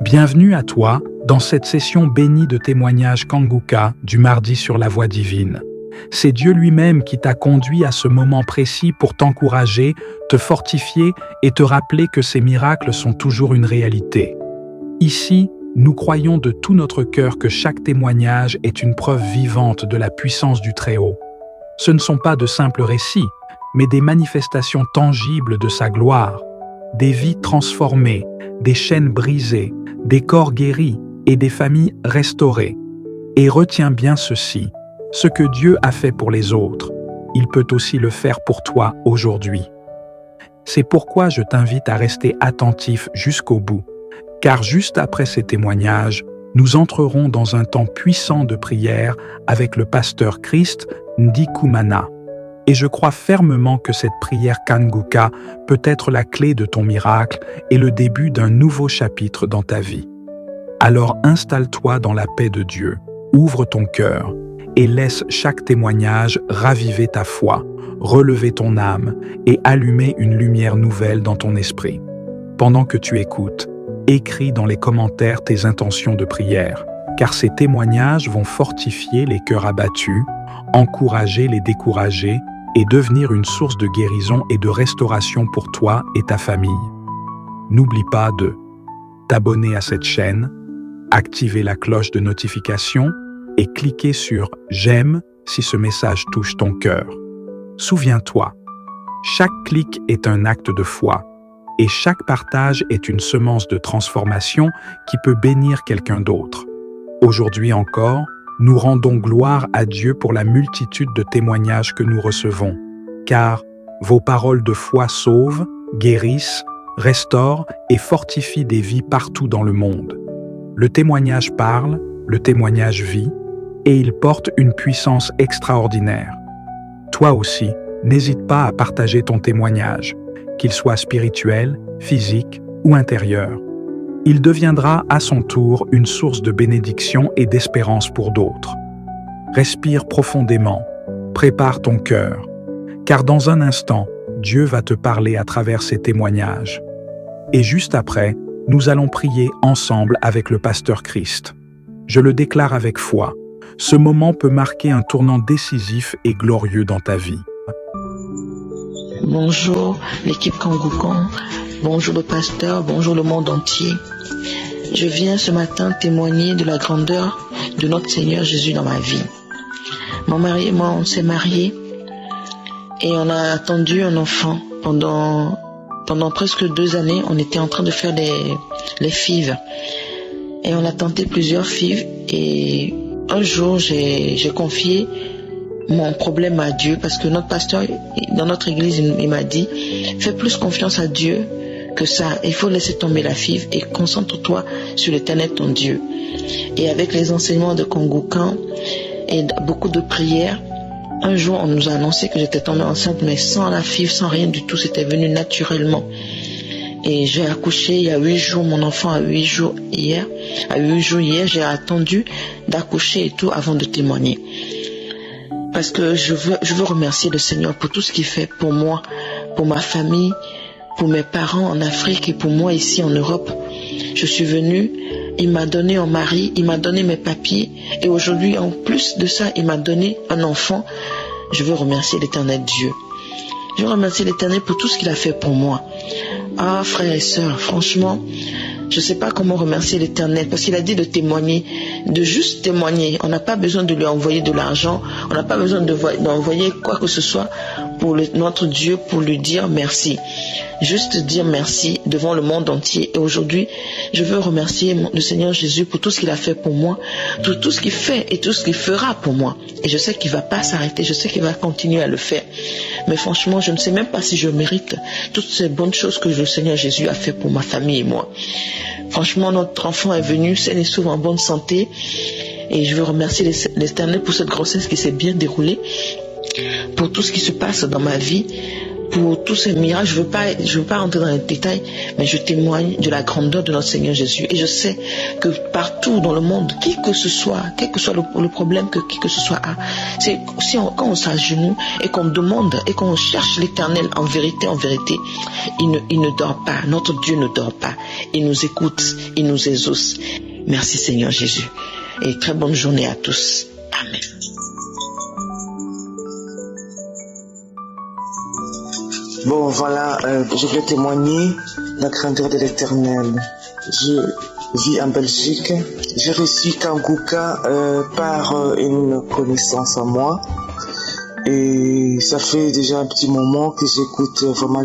Bienvenue à toi dans cette session bénie de témoignages Kanguka du mardi sur la voie divine. C'est Dieu lui-même qui t'a conduit à ce moment précis pour t'encourager, te fortifier et te rappeler que ces miracles sont toujours une réalité. Ici, nous croyons de tout notre cœur que chaque témoignage est une preuve vivante de la puissance du Très-Haut. Ce ne sont pas de simples récits, mais des manifestations tangibles de sa gloire, des vies transformées, des chaînes brisées, des corps guéris et des familles restaurées. Et retiens bien ceci, ce que Dieu a fait pour les autres, il peut aussi le faire pour toi aujourd'hui. C'est pourquoi je t'invite à rester attentif jusqu'au bout, car juste après ces témoignages, nous entrerons dans un temps puissant de prière avec le pasteur Christ Ndikumana. Et je crois fermement que cette prière Kanguka peut être la clé de ton miracle et le début d'un nouveau chapitre dans ta vie. Alors installe-toi dans la paix de Dieu, ouvre ton cœur et laisse chaque témoignage raviver ta foi, relever ton âme et allumer une lumière nouvelle dans ton esprit. Pendant que tu écoutes, écris dans les commentaires tes intentions de prière, car ces témoignages vont fortifier les cœurs abattus, encourager les découragés et devenir une source de guérison et de restauration pour toi et ta famille. N'oublie pas de t'abonner à cette chaîne, activer la cloche de notification et cliquer sur « J'aime » si ce message touche ton cœur. Souviens-toi, chaque clic est un acte de foi et chaque partage est une semence de transformation qui peut bénir quelqu'un d'autre. Aujourd'hui encore, nous rendons gloire à Dieu pour la multitude de témoignages que nous recevons, car vos paroles de foi sauvent, guérissent, restaurent et fortifient des vies partout dans le monde. Le témoignage parle, le témoignage vit, et il porte une puissance extraordinaire. Toi aussi, n'hésite pas à partager ton témoignage, qu'il soit spirituel, physique ou intérieur. Il deviendra à son tour une source de bénédiction et d'espérance pour d'autres. Respire profondément, prépare ton cœur, car dans un instant, Dieu va te parler à travers ces témoignages. Et juste après, nous allons prier ensemble avec le pasteur Christ. Je le déclare avec foi, ce moment peut marquer un tournant décisif et glorieux dans ta vie. Bonjour l'équipe Kanguka, bonjour le pasteur, bonjour le monde entier. Je viens ce matin témoigner de la grandeur de notre Seigneur Jésus dans ma vie. Mon mari et moi, on s'est mariés et on a attendu un enfant. Pendant presque 2 années, on était en train de faire les FIV. Et on a tenté plusieurs FIV et un jour, j'ai confié mon problème à Dieu parce que notre pasteur dans notre église, il m'a dit « Fais plus confiance à Dieu que ça, il faut laisser tomber la FIV et concentre-toi sur l'Éternel ton Dieu. » Et avec les enseignements de Kanguka et beaucoup de prières, un jour on nous a annoncé que j'étais tombée enceinte, mais sans la FIV, sans rien du tout, c'était venu naturellement. Et j'ai accouché il y a 8 jours, mon enfant a 8 jours hier. J'ai attendu d'accoucher et tout avant de témoigner. Parce que je veux remercier le Seigneur pour tout ce qu'il fait pour moi, pour ma famille, pour mes parents en Afrique et pour moi ici en Europe. Je suis venue, il m'a donné un mari, il m'a donné mes papiers et aujourd'hui en plus de ça, il m'a donné un enfant. Je veux remercier l'Éternel Dieu. Je veux remercier l'Éternel pour tout ce qu'il a fait pour moi. Ah frères et sœurs, franchement, je ne sais pas comment remercier l'Éternel parce qu'il a dit de témoigner, de juste témoigner. On n'a pas besoin de lui envoyer de l'argent, on n'a pas besoin d'envoyer quoi que ce soit pour notre Dieu pour lui dire merci. Juste dire merci devant le monde entier. Et aujourd'hui, je veux remercier le Seigneur Jésus pour tout ce qu'il a fait pour moi, tout ce qu'il fait et tout ce qu'il fera pour moi. Et je sais qu'il ne va pas s'arrêter, je sais qu'il va continuer à le faire. Mais franchement, je ne sais même pas si je mérite toutes ces bonnes choses que le Seigneur Jésus a fait pour ma famille et moi. Franchement, notre enfant est venu sain et sauf en bonne santé. Et je veux remercier l'Éternel pour cette grossesse qui s'est bien déroulée, pour tout ce qui se passe dans ma vie, pour tous ces miracles. Je veux pas rentrer dans les détails, mais je témoigne de la grandeur de notre Seigneur Jésus. Et je sais que partout dans le monde, qui que ce soit, quel que soit le problème que qui que ce soit a, c'est quand on s'agenouille et qu'on demande et qu'on cherche l'Éternel en vérité, il ne dort pas. Notre Dieu ne dort pas. Il nous écoute, il nous exauce. Merci Seigneur Jésus. Et très bonne journée à tous. Amen. Bon, voilà, je voulais témoigner la grandeur de l'Éternel. Je vis en Belgique. J'ai reçu Kanguka par une connaissance à moi. Et ça fait déjà un petit moment que j'écoute vraiment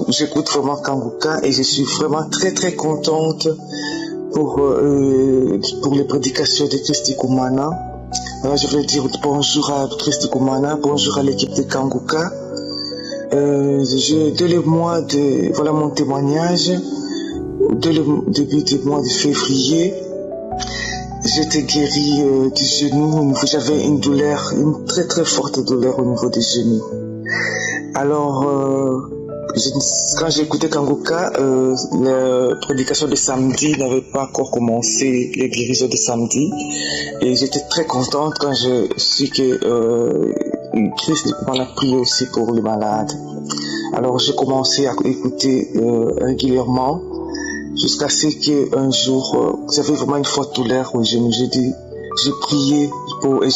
j'écoute vraiment Kanguka et je suis vraiment très très contente pour les prédications de Christy Koumana. Alors, je voulais dire bonjour à Christy Koumana, bonjour à l'équipe de Kanguka. Voilà mon témoignage. Début du mois de février, j'étais guérie du genou. J'avais une très très forte douleur au niveau du genou. Alors, quand j'écoutais Kanguka, la prédication de samedi n'avait pas encore commencé, les guérisons de samedi. Et j'étais très contente quand je suis que Christ m'en a prié aussi pour les malades. Alors j'ai commencé à écouter régulièrement jusqu'à ce qu'un jour j'avais vraiment une forte douleur au genou. J'ai prié et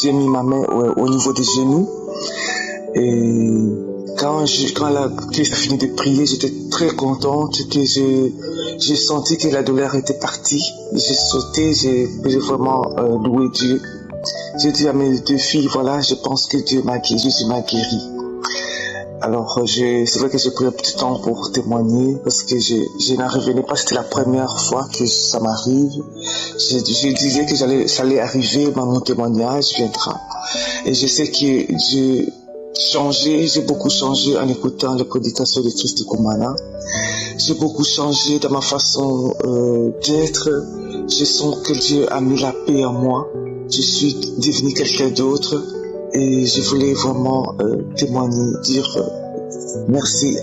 j'ai mis ma main au niveau des genoux. Et quand Christ a fini de prier, j'étais très contente que j'ai senti que la douleur était partie. J'ai sauté, j'ai vraiment loué Dieu. J'ai dit à mes deux filles, voilà, je pense que Jésus m'a guéri. Alors, c'est vrai que j'ai pris un petit temps pour témoigner parce que je n'en revenais pas. C'était la première fois que ça m'arrive. Je disais que ça allait arriver, mais mon témoignage viendra. Et je sais que j'ai beaucoup changé en écoutant les prédications de Christy Koumana. J'ai beaucoup changé dans ma façon d'être. Je sens que Dieu a mis la paix en moi. Je suis devenu quelqu'un d'autre et je voulais vraiment témoigner, dire merci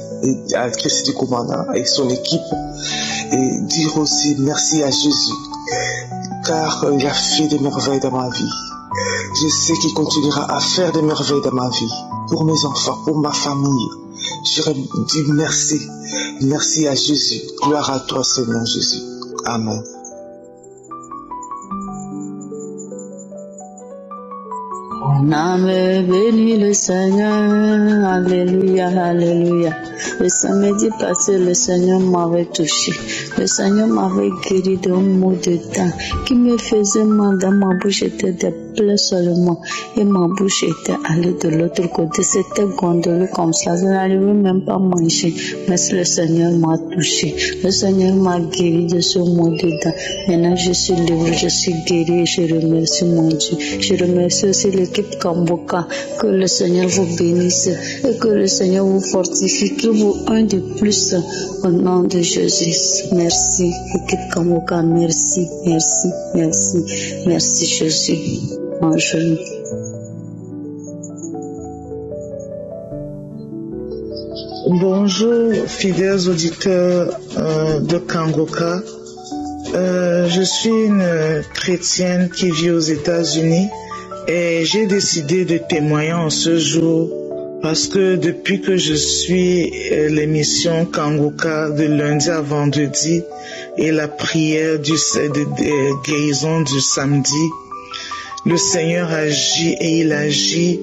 à Christy Koumana et son équipe et dire aussi merci à Jésus car il a fait des merveilles dans ma vie. Je sais qu'il continuera à faire des merveilles dans ma vie, pour mes enfants, pour ma famille. J'aurais dit merci à Jésus. Gloire à toi Seigneur Jésus. Amen. Mon âme bénit le Seigneur, alléluia, alléluia. Le samedi passé, le Seigneur m'avait touché. Le Seigneur m'avait guéri d'un mot de dents qui me faisait mal dans ma bouche, était des plaies seulement. Et ma bouche était allée de l'autre côté, c'était gondolé comme ça. Je n'arrivais même pas à manger. Mais le Seigneur m'a touché. Le Seigneur m'a guéri de ce mot de dents. Maintenant, je suis libre, je suis guéri et je remercie mon Dieu. Je remercie aussi l'équipe Kanguka. Que le Seigneur vous bénisse et que le Seigneur vous fortifie, que vous un de plus au nom de Jésus. Merci, équipe Kanguka. Merci, merci, merci, merci Jésus. Bonjour. Bonjour, fidèles auditeurs de Kanguka. Je suis une chrétienne qui vit aux États-Unis et j'ai décidé de témoigner en ce jour parce que depuis que je suis l'émission Kanguka de lundi à vendredi et la prière de guérison du samedi, le Seigneur agit et il agit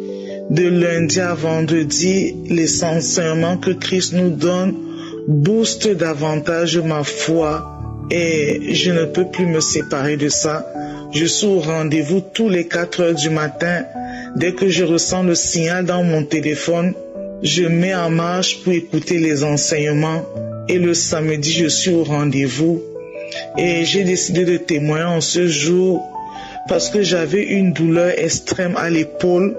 de lundi à vendredi. Les enseignements que Christ nous donne boostent davantage ma foi et je ne peux plus me séparer de ça. Je suis au rendez-vous tous les 4 heures du matin. Dès que je ressens le signal dans mon téléphone, je mets en marche pour écouter les enseignements. Et le samedi, je suis au rendez-vous. Et j'ai décidé de témoigner en ce jour parce que j'avais une douleur extrême à l'épaule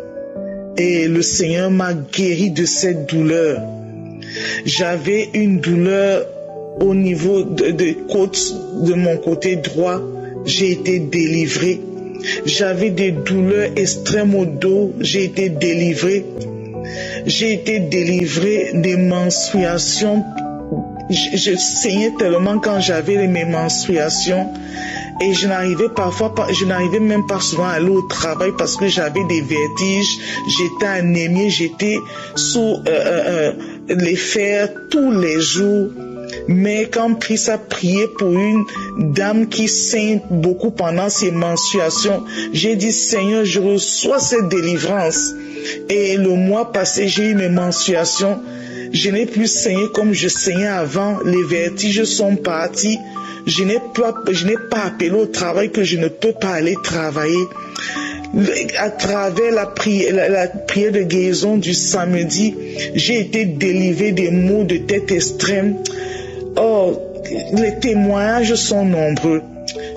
et le Seigneur m'a guéri de cette douleur. J'avais une douleur au niveau de côte de mon côté droit. J'ai été délivré. J'avais des douleurs extrêmes au dos. J'ai été délivré. J'ai été délivrée des menstruations. Je saignais tellement quand j'avais mes menstruations. Et je n'arrivais même pas souvent à aller au travail parce que j'avais des vertiges, j'étais anémiée, j'étais sous les fers tous les jours. Mais quand Christ a prié pour une dame qui saigne beaucoup pendant ses menstruations, j'ai dit Seigneur, je reçois cette délivrance. Et le mois passé, j'ai eu mes menstruations. Je n'ai plus saigné comme je saignais avant. Les vertiges sont partis. Je n'ai pas appelé au travail que je ne peux pas aller travailler. À travers la prière de guérison du samedi, j'ai été délivré des maux de tête extrêmes. Oh, les témoignages sont nombreux.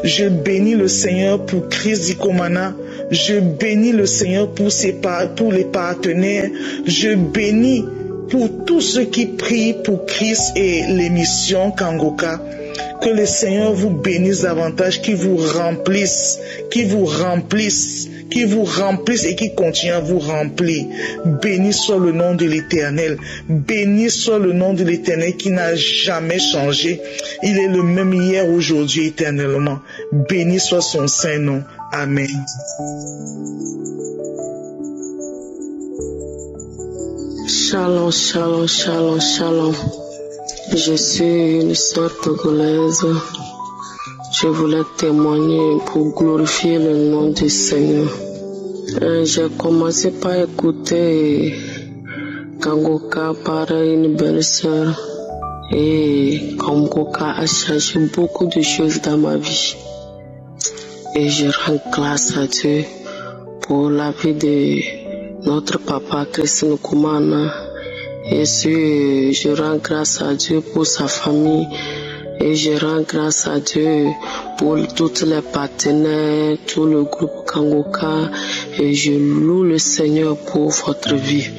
Je bénis le Seigneur pour Chris Dikomana. Je bénis le Seigneur pour les partenaires. Je bénis pour tous ceux qui prient pour Chris et l'émission Kangoka. Que le Seigneur vous bénisse davantage, qu'il vous remplisse et qui continue à vous remplir. Béni soit le nom de l'Éternel. Béni soit le nom de l'Éternel qui n'a jamais changé. Il est le même hier, aujourd'hui, éternellement. Béni soit son saint nom. Amen. Shalom, shalom, shalom, shalom. Je suis une sœur togolaise. Je voulais témoigner pour glorifier le nom du Seigneur. J'ai commencé par écouter Kangoka par une belle sœur. Et Kangoka a changé beaucoup de choses dans ma vie. Et je rends grâce à Dieu pour la vie de notre papa Christine Koumana. Et je rends grâce à Dieu pour sa famille. Et je rends grâce à Dieu pour tous les partenaires, tout le groupe Kangoka. Et je loue le Seigneur pour votre vie.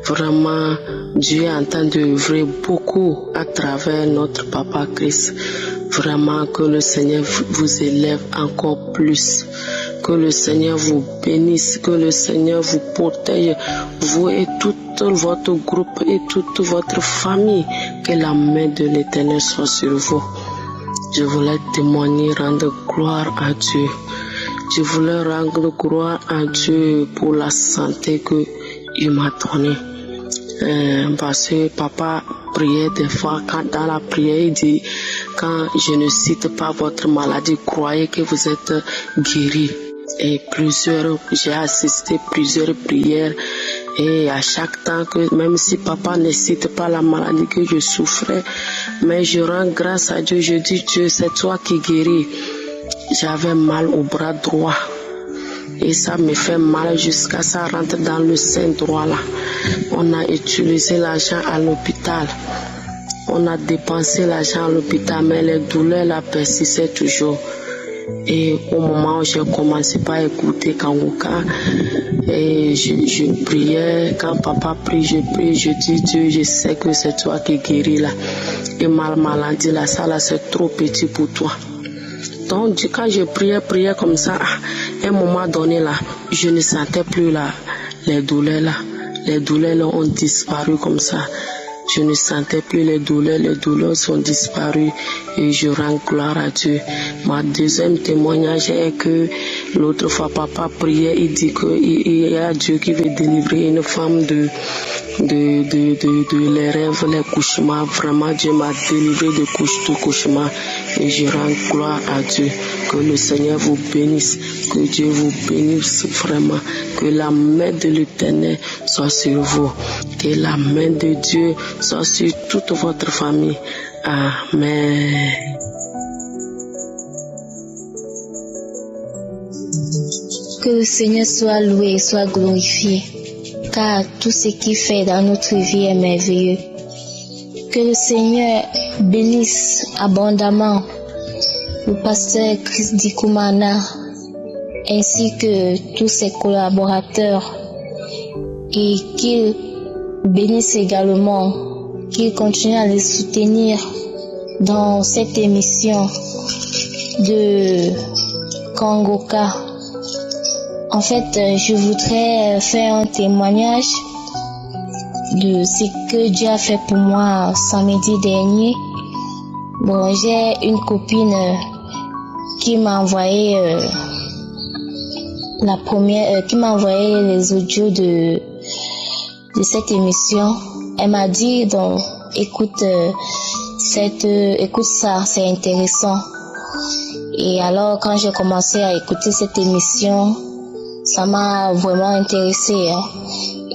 Vraiment, Dieu est en train d'œuvrer beaucoup à travers notre papa Christ. Vraiment que le Seigneur vous élève encore plus. Que le Seigneur vous bénisse, que le Seigneur vous protège, vous et tout votre groupe et toute votre famille. Que la main de l'Éternel soit sur vous. Je voulais témoigner, rendre gloire à Dieu. Je voulais rendre gloire à Dieu pour la santé qu'il m'a donnée. Parce que papa priait des fois, quand dans la prière il dit, quand je ne cite pas votre maladie, croyez que vous êtes guéri. Et j'ai assisté plusieurs prières et à chaque temps que même si papa ne cite pas la maladie que je souffrais, mais je rends grâce à Dieu, je dis Dieu c'est toi qui guéris. J'avais mal au bras droit et ça me fait mal jusqu'à ça rentre dans le sein droit là. On a utilisé l'argent à l'hôpital. On a dépensé l'argent à l'hôpital mais les douleurs là persistaient toujours. Et au moment où j'ai commencé par écouter Kangoka, et je priais, quand papa prie, je dis Dieu, je sais que c'est toi qui guéris là. Et ma maladie là, ça là c'est trop petit pour toi. Donc quand je priais comme ça, à un moment donné là, je ne sentais plus là, les douleurs là. Les douleurs là ont disparu comme ça. Je ne sentais plus les douleurs sont disparues et je rends gloire à Dieu. Ma deuxième témoignage est que l'autre fois papa priait, il dit qu'il y a Dieu qui veut délivrer une femme de les rêves, les cauchemars. Vraiment Dieu m'a délivré de cauchemars et je rends gloire à Dieu. Que le Seigneur vous bénisse, que Dieu vous bénisse vraiment, que la main de l'Éternel soit sur vous, que la main de Dieu soit sur toute votre famille. Amen. Que le Seigneur soit loué et soit glorifié, car tout ce qu'il fait dans notre vie est merveilleux. Que le Seigneur bénisse abondamment le pasteur Chris Dikomana ainsi que tous ses collaborateurs et qu'il bénisse également, qu'il continue à les soutenir dans cette émission de Kangoka En fait, je voudrais faire un témoignage de ce que Dieu a fait pour moi samedi dernier. Bon, j'ai une copine qui m'a envoyé qui m'a envoyé les audios de cette émission. Elle m'a dit donc écoute ça, c'est intéressant. Et alors quand j'ai commencé à écouter cette émission, ça m'a vraiment intéressée, hein.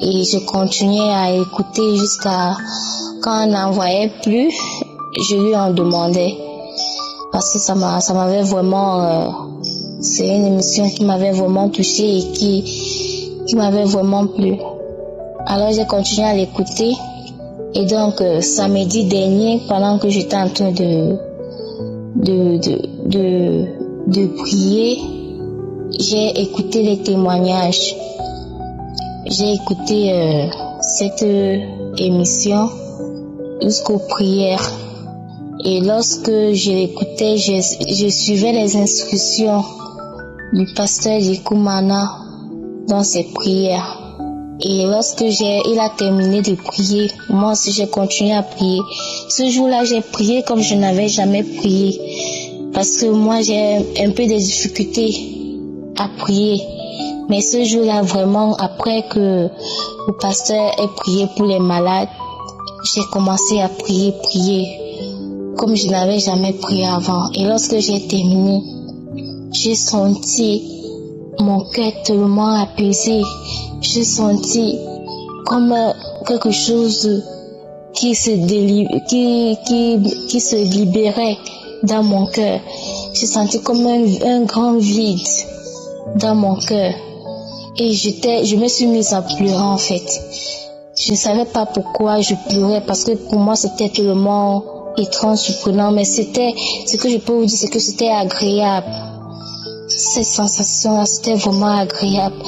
Et je continuais à écouter jusqu'à quand on n'en voyait plus, je lui en demandais. Parce que ça m'avait vraiment c'est une émission qui m'avait vraiment touchée et qui m'avait vraiment plu. Alors j'ai continué à l'écouter. Et donc samedi dernier, pendant que j'étais en train de prier, j'ai écouté les témoignages. J'ai écouté cette émission jusqu'aux prières. Et lorsque je l'écoutais, je suivais les instructions du pasteur Dikoumana dans ses prières. Et lorsque il a terminé de prier, moi aussi j'ai continué à prier. Ce jour-là, j'ai prié comme je n'avais jamais prié. Parce que moi, j'ai un peu de difficultés à prier. Mais ce jour-là, vraiment, après que le pasteur ait prié pour les malades, j'ai commencé à prier comme je n'avais jamais prié avant. Et lorsque j'ai terminé, j'ai senti mon cœur tellement apaisé. J'ai senti comme quelque chose qui se libérait dans mon cœur. J'ai senti comme un grand vide dans mon cœur. Et je me suis mise à pleurer en fait. Je ne savais pas pourquoi je pleurais parce que pour moi c'était tellement étrange, surprenant, mais ce que je peux vous dire, c'est que c'était agréable. Cette sensation-là, c'était vraiment agréable.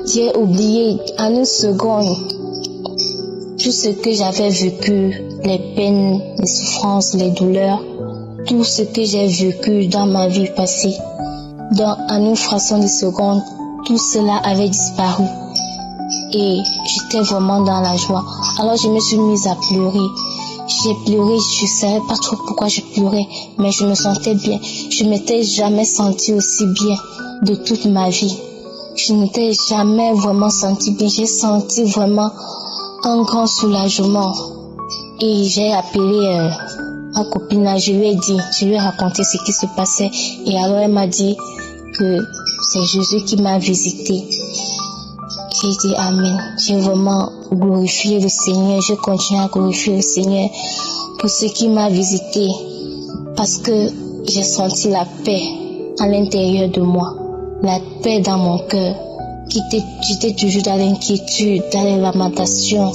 J'ai oublié en une seconde tout ce que j'avais vécu, les peines, les souffrances, les douleurs, tout ce que j'ai vécu dans ma vie passée. Donc, en une fraction de seconde, tout cela avait disparu. Et j'étais vraiment dans la joie. Alors, je me suis mise à pleurer. J'ai pleuré, je ne savais pas trop pourquoi je pleurais, mais je me sentais bien. Je ne m'étais jamais sentie aussi bien de toute ma vie. Je n'étais jamais vraiment sentie bien. J'ai senti vraiment un grand soulagement. Et j'ai appelé ma copine, je lui ai raconté ce qui se passait. Et alors elle m'a dit que c'est Jésus qui m'a visité. J'ai dit Amen. J'ai vraiment glorifié le Seigneur. Je continue à glorifier le Seigneur pour ce qui m'a visité. Parce que j'ai senti la paix à l'intérieur de moi. La paix dans mon cœur. J'étais toujours dans l'inquiétude, dans les lamentations,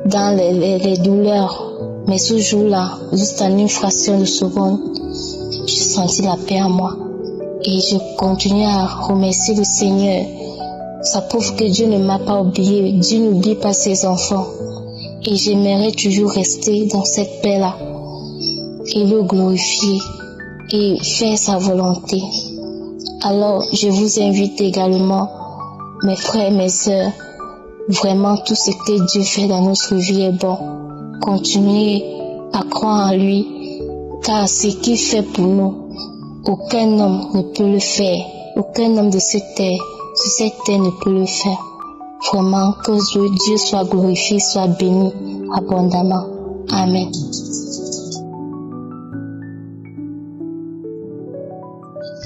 dans les douleurs. Mais ce jour-là, juste en une fraction de seconde, j'ai senti la paix en moi. Et je continue à remercier le Seigneur. Ça prouve que Dieu ne m'a pas oublié. Dieu n'oublie pas ses enfants. Et j'aimerais toujours rester dans cette paix-là. Et le glorifier. Et faire sa volonté. Alors, je vous invite également, mes frères et mes sœurs, vraiment tout ce que Dieu fait dans notre vie est bon. Continuez à croire en lui, car ce qu'il fait pour nous, aucun homme ne peut le faire. Aucun homme de cette terre ne peut le faire. Vraiment, que Dieu soit glorifié, soit béni abondamment. Amen.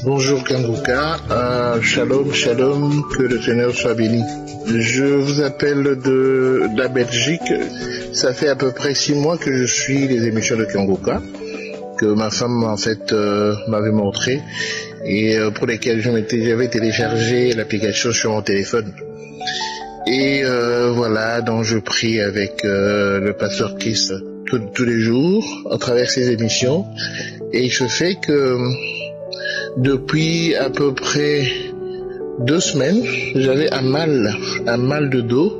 Bonjour Kanguka, shalom, shalom, que le Seigneur soit béni. Je vous appelle de la Belgique. Ça fait à peu près 6 mois que je suis les émissions de Kanguka, que ma femme en fait m'avait montré et pour lesquelles j'avais téléchargé l'application sur mon téléphone. Et voilà, donc je prie avec le pasteur Chris tous les jours à travers ces émissions. Et il se fait que depuis à peu près 2 semaines, j'avais un mal de dos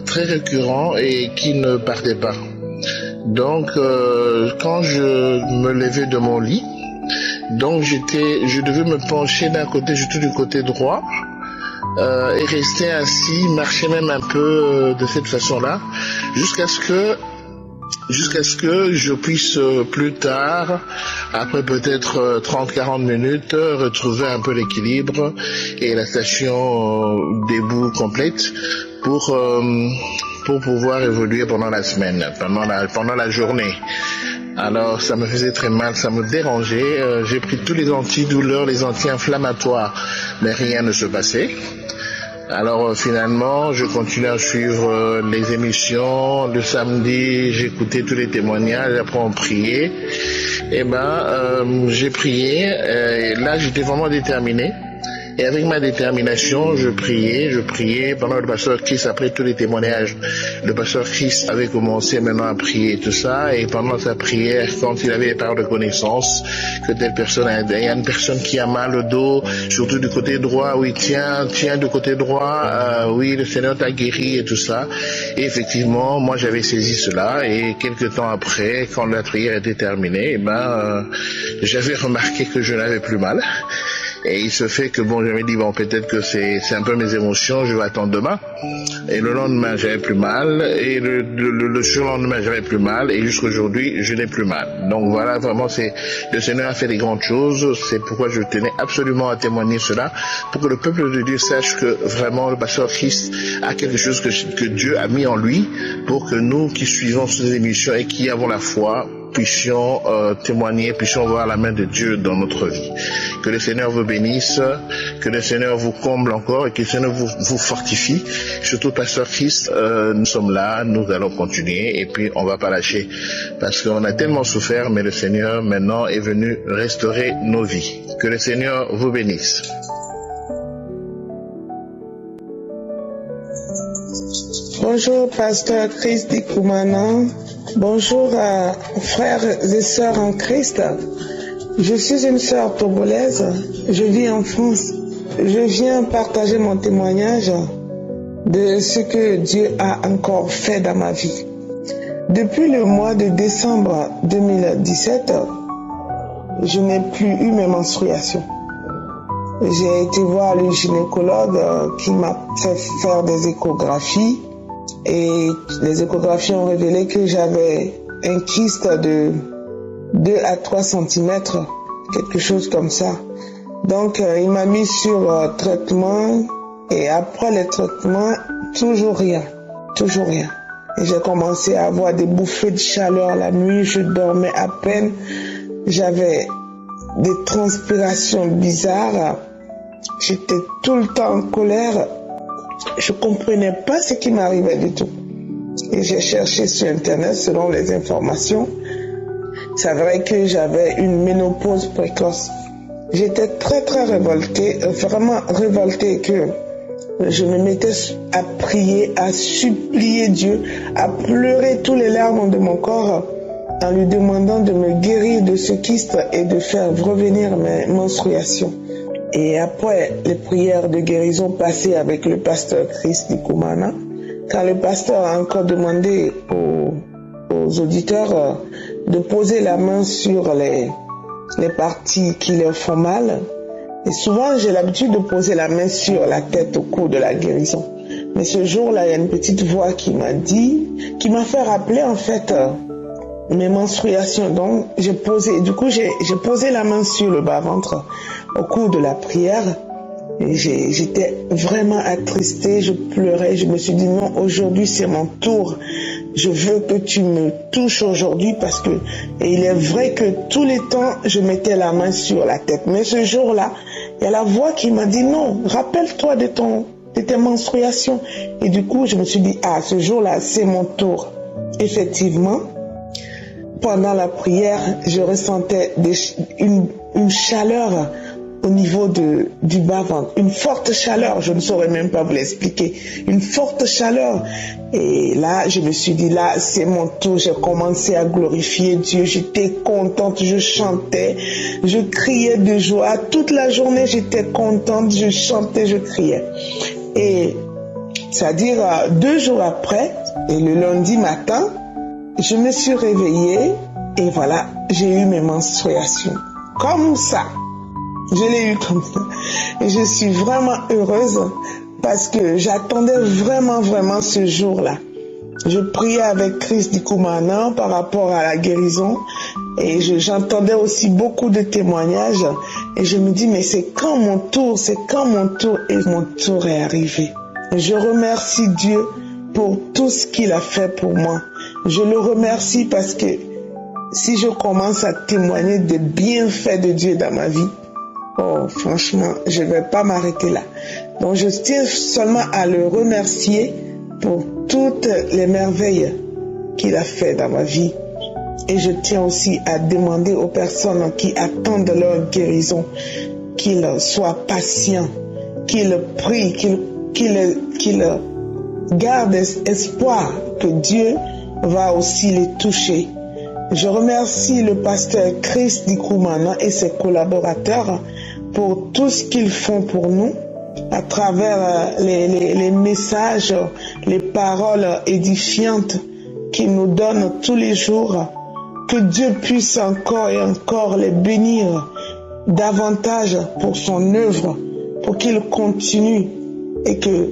très récurrent et qui ne partait pas. Donc quand je me levais de mon lit, Donc je devais me pencher d'un côté, surtout du côté droit, et rester assis, marcher même un peu de cette façon-là, jusqu'à ce que je puisse plus tard, après peut-être 30-40 minutes, retrouver un peu l'équilibre et la station debout complète pour pouvoir évoluer pendant la semaine, pendant la journée. Alors ça me faisait très mal, ça me dérangeait. J'ai pris tous les antidouleurs, les anti-inflammatoires, mais rien ne se passait. Alors finalement, je continue à suivre les émissions. Le samedi, j'écoutais tous les témoignages, après on priait. J'ai prié. Et là, j'étais vraiment déterminé. Et avec ma détermination, je priais pendant le pasteur Chris, après tous les témoignages. Le pasteur Chris avait commencé maintenant à prier tout ça, et pendant sa prière, quand il avait les paroles de connaissance, que telle personne, il y a une personne qui a mal au dos, surtout du côté droit, oui, tiens du côté droit, oui, le Seigneur t'a guéri et tout ça. Et effectivement, moi j'avais saisi cela, et quelques temps après, quand la prière était terminée, j'avais remarqué que je n'avais plus mal. Et il se fait que j'avais dit peut-être que c'est un peu mes émotions, je vais attendre demain. Et le lendemain j'avais plus mal, et le surlendemain j'avais plus mal, et jusqu'aujourd'hui je n'ai plus mal. Donc voilà, vraiment le Seigneur a fait des grandes choses. C'est pourquoi je tenais absolument à témoigner cela, pour que le peuple de Dieu sache que vraiment le pasteur Christ a quelque chose que Dieu a mis en lui, pour que nous qui suivons ces émissions et qui avons la foi puissions témoigner, puissions voir la main de Dieu dans notre vie. Que le Seigneur vous bénisse, que le Seigneur vous comble encore, et que le Seigneur vous fortifie. Surtout pasteur Christ, nous sommes là, nous allons continuer, et puis on va pas lâcher, parce qu'on a tellement souffert, mais le Seigneur maintenant est venu restaurer nos vies. Que le Seigneur vous bénisse. Bonjour, pasteur Chris Dikoumana. Bonjour, frères et sœurs en Christ. Je suis une sœur togolaise. Je vis en France. Je viens partager mon témoignage de ce que Dieu a encore fait dans ma vie. Depuis le mois de décembre 2017, je n'ai plus eu mes menstruations. J'ai été voir le gynécologue qui m'a fait faire des échographies. Et les échographies ont révélé que j'avais un kyste de 2 à 3 cm, quelque chose comme ça. Donc il m'a mis sur traitement, et après les traitements, toujours rien. Et j'ai commencé à avoir des bouffées de chaleur la nuit, je dormais à peine, j'avais des transpirations bizarres, j'étais tout le temps en colère. Je comprenais pas ce qui m'arrivait du tout. Et j'ai cherché sur Internet selon les informations. C'est vrai que j'avais une ménopause précoce. J'étais très révoltée, vraiment révoltée, que je me mettais à prier, à supplier Dieu, à pleurer tous les larmes de mon corps en lui demandant de me guérir de ce kyste et de faire revenir mes menstruations. Et après les prières de guérison passées avec le pasteur Chris Dikoumana, quand le pasteur a encore demandé aux auditeurs de poser la main sur les parties qui leur font mal, et souvent j'ai l'habitude de poser la main sur la tête au cours de la guérison. Mais ce jour-là, il y a une petite voix qui m'a fait rappeler en fait mes menstruations. Donc j'ai posé la main sur le bas-ventre au cours de la prière, et j'étais vraiment attristée, je pleurais, je me suis dit non, aujourd'hui c'est mon tour, je veux que tu me touches aujourd'hui, parce que il est vrai que tous les temps je mettais la main sur la tête, mais ce jour-là, il y a la voix qui m'a dit non, rappelle-toi de tes menstruations. Et du coup je me suis dit ce jour-là c'est mon tour. Effectivement, pendant la prière, je ressentais une chaleur au niveau du bas-ventre, une forte chaleur, je ne saurais même pas vous l'expliquer, une forte chaleur. Et là, je me suis dit, là, c'est mon tour, j'ai commencé à glorifier Dieu, j'étais contente, je chantais, je criais de joie, toute la journée j'étais contente, je chantais, je criais. Et c'est-à-dire 2 jours après, et le lundi matin, je me suis réveillée, et voilà, j'ai eu mes menstruations. comme ça. Je l'ai eu comme ça. Et je suis vraiment heureuse parce que j'attendais vraiment ce jour-là. Je priais avec Chris Dikoumana par rapport à la guérison et j'entendais aussi beaucoup de témoignages et je me dis mais c'est quand mon tour et mon tour est arrivé. Je remercie Dieu pour tout ce qu'il a fait pour moi. Je le remercie parce que si je commence à témoigner des bienfaits de Dieu dans ma vie, oh franchement, je ne vais pas m'arrêter là. Donc je tiens seulement à le remercier pour toutes les merveilles qu'il a fait dans ma vie. Et je tiens aussi à demander aux personnes qui attendent leur guérison qu'ils soient patients, qu'ils prient, qu'ils gardent espoir que Dieu va aussi les toucher. Je remercie le pasteur Chris Dikoumana et ses collaborateurs pour tout ce qu'ils font pour nous à travers les messages, les paroles édifiantes qu'ils nous donnent tous les jours. Que Dieu puisse encore et encore les bénir davantage pour son œuvre, pour qu'il continue et que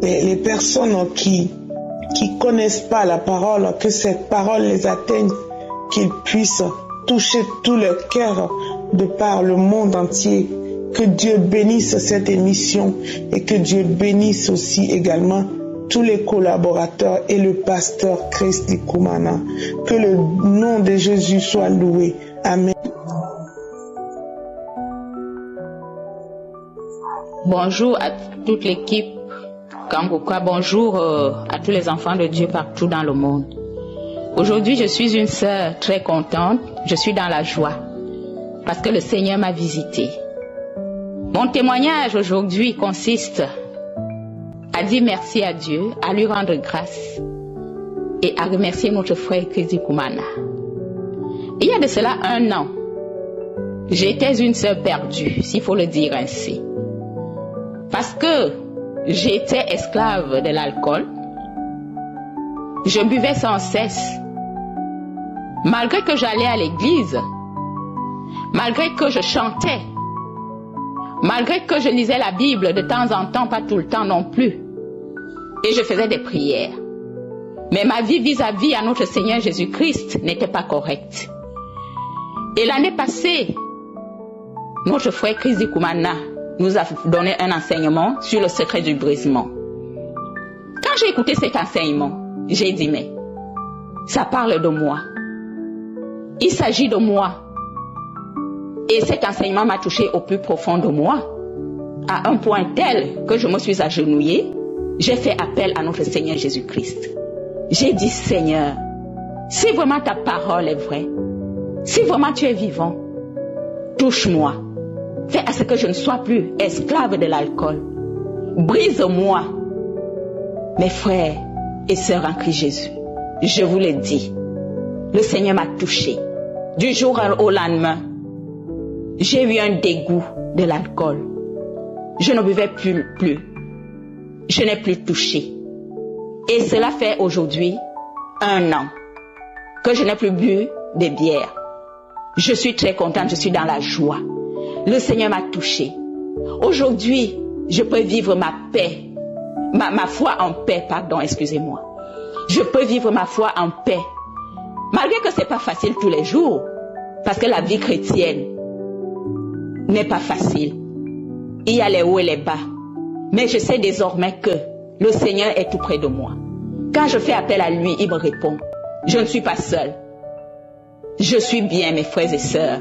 les personnes qui connaissent pas la parole, que cette parole les atteigne, qu'ils puissent toucher tout leur cœur de par le monde entier. Que Dieu bénisse cette émission et que Dieu bénisse aussi également tous les collaborateurs et le pasteur Chris Dikoumana. Que le nom de Jésus soit loué. Amen. Bonjour à toute l'équipe Kangoka, bonjour à tous les enfants de Dieu partout dans le monde. Aujourd'hui, je suis une sœur très contente, je suis dans la joie parce que le Seigneur m'a visitée. Mon témoignage aujourd'hui consiste à dire merci à Dieu, à lui rendre grâce et à remercier notre frère Chris Dikoumana. Il y a de cela 1 an, j'étais une sœur perdue, s'il faut le dire ainsi. Parce que j'étais esclave de l'alcool, je buvais sans cesse. Malgré que j'allais à l'église, malgré que je chantais, malgré que je lisais la Bible de temps en temps, pas tout le temps non plus, et je faisais des prières. Mais ma vie vis-à-vis à notre Seigneur Jésus-Christ n'était pas correcte. Et l'année passée, notre frère Chris Dikoumana nous a donné un enseignement sur le secret du brisement. Quand j'ai écouté cet enseignement, j'ai dit mais ça parle de moi. Il s'agit de moi. Et cet enseignement m'a touché au plus profond de moi, à un point tel que je me suis agenouillée, j'ai fait appel à notre Seigneur Jésus-Christ. J'ai dit, Seigneur, si vraiment ta parole est vraie, si vraiment tu es vivant, touche-moi. Fais à ce que je ne sois plus esclave de l'alcool. Brise-moi. Mes frères et sœurs en Christ Jésus, je vous le dis, le Seigneur m'a touché. Du jour au lendemain, j'ai eu un dégoût de l'alcool. Je ne buvais plus. Je n'ai plus touché. Et cela fait aujourd'hui 1 an que je n'ai plus bu de bière. Je suis très contente, je suis dans la joie. Le Seigneur m'a touché. Aujourd'hui, je peux vivre ma paix, ma foi en paix, excusez-moi. Je peux vivre ma foi en paix. Malgré que c'est pas facile tous les jours, parce que la vie chrétienne n'est pas facile. Il y a les hauts et les bas. Mais je sais désormais que le Seigneur est tout près de moi. Quand je fais appel à lui, il me répond. Je ne suis pas seule. Je suis bien, mes frères et sœurs.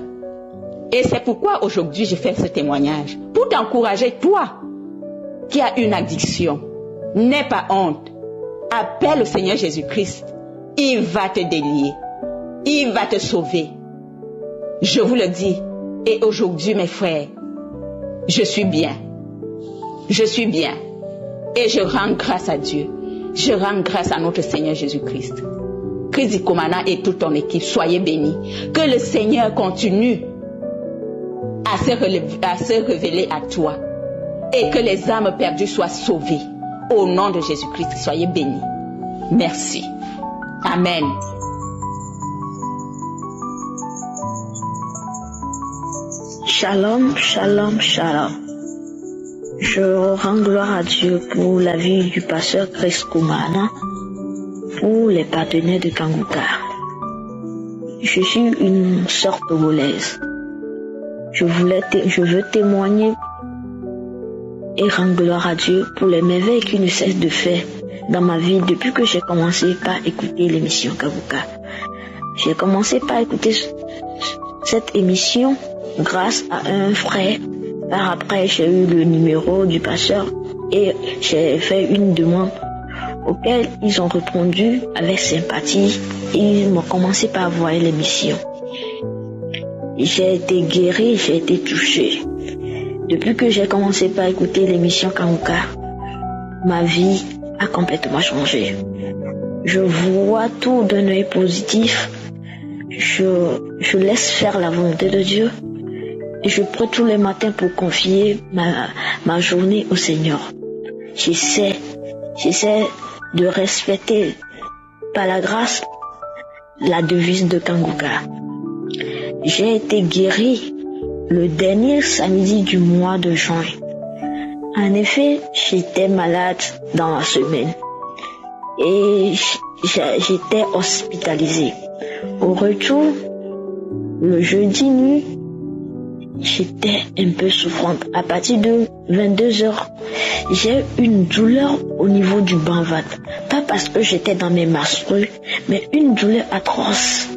Et c'est pourquoi aujourd'hui je fais ce témoignage. Pour t'encourager, toi, qui as une addiction, n'aie pas honte. Appelle le Seigneur Jésus-Christ. Il va te délier. Il va te sauver. Je vous le dis. Et aujourd'hui, mes frères, je suis bien. Je suis bien. Et je rends grâce à Dieu. Je rends grâce à notre Seigneur Jésus-Christ. Chris Dikoumana et toute ton équipe, soyez bénis. Que le Seigneur continue à se révéler à toi. Et que les âmes perdues soient sauvées. Au nom de Jésus-Christ, soyez bénis. Merci. Amen. Shalom, shalom, shalom. Je rends gloire à Dieu pour la vie du pasteur Chris Koumana, pour les partenaires de Kanguka. Je suis une sœur togolaise. Je veux témoigner et rendre gloire à Dieu pour les merveilles qu'il ne cesse de faire dans ma vie depuis que j'ai commencé par écouter l'émission Kanguka. J'ai commencé par écouter cette émission grâce à un frère. Par après, j'ai eu le numéro du pasteur et j'ai fait une demande auquel ils ont répondu avec sympathie et ils m'ont commencé par voir l'émission. J'ai été guérie, j'ai été touchée. Depuis que j'ai commencé par écouter l'émission Kanguka, ma vie a complètement changé. Je vois tout d'un œil positif. Je laisse faire la volonté de Dieu. Et je prie tous les matins pour confier ma journée au Seigneur. J'essaie de respecter par la grâce la devise de Kanguka. J'ai été guérie le dernier samedi du mois de juin. En effet, j'étais malade dans la semaine et j'étais hospitalisée. Au retour, le jeudi nuit, j'étais un peu souffrante. À partir de 22h, j'ai une douleur au niveau du bas-ventre. Pas parce que j'étais dans mes menstrues, mais une douleur atroce.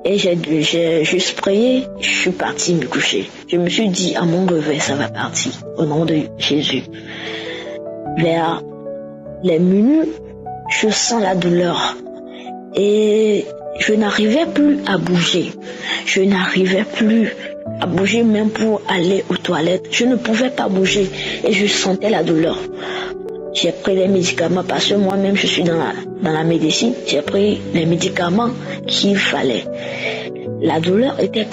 Et j'ai juste prié, je suis partie me coucher. Je me suis dit, à mon réveil, ça va partir, au nom de Jésus. Vers les minuit, je sens la douleur. Et je n'arrivais plus à bouger. Je n'arrivais plus à bouger même pour aller aux toilettes. Je ne pouvais pas bouger et je sentais la douleur. J'ai pris les médicaments parce que moi-même je suis dans la médecine. J'ai pris les médicaments qu'il fallait. La douleur était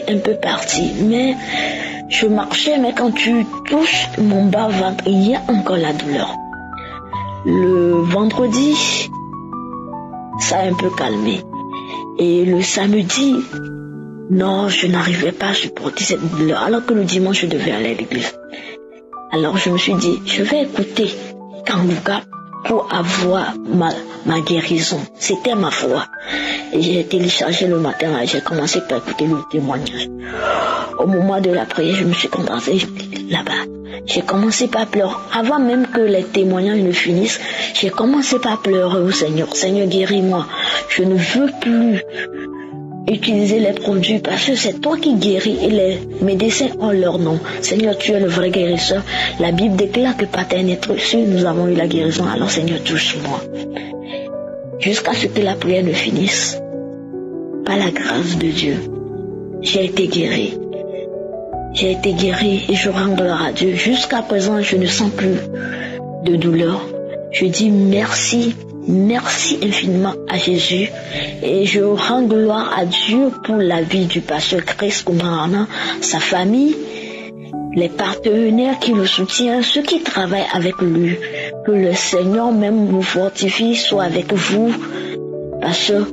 un peu partie, mais je marchais, mais quand tu touches mon bas-ventre, il y a encore la douleur. Le vendredi, ça a un peu calmé. Et le samedi, non, je n'arrivais pas à supporter cette douleur, alors que le dimanche, je devais aller à l'église. Alors je me suis dit, je vais écouter Kanguka pour avoir ma guérison. C'était ma foi. Et j'ai téléchargé le matin, j'ai commencé par écouter le témoignage. Au moment de la prière, je me suis concentrée là-bas. J'ai commencé par pleurer. Avant même que les témoignages ne finissent, j'ai commencé par pleurer au Seigneur. Seigneur, guéris-moi. Je ne veux plus utiliser les produits parce que c'est toi qui guéris et les médecins ont leur nom. Seigneur, tu es le vrai guérisseur. La Bible déclare que par ta naissance, nous avons eu la guérison. Alors Seigneur, touche-moi. Jusqu'à ce que la prière ne finisse. Par la grâce de Dieu, j'ai été guérie. J'ai été guérie et je rends gloire à Dieu. Jusqu'à présent, je ne sens plus de douleur. Je dis merci. Merci infiniment à Jésus et je rends gloire à Dieu pour la vie du pasteur Chris Koumana, sa famille, les partenaires qui le soutiennent, ceux qui travaillent avec lui. Que le Seigneur même vous fortifie, soit avec vous, parce que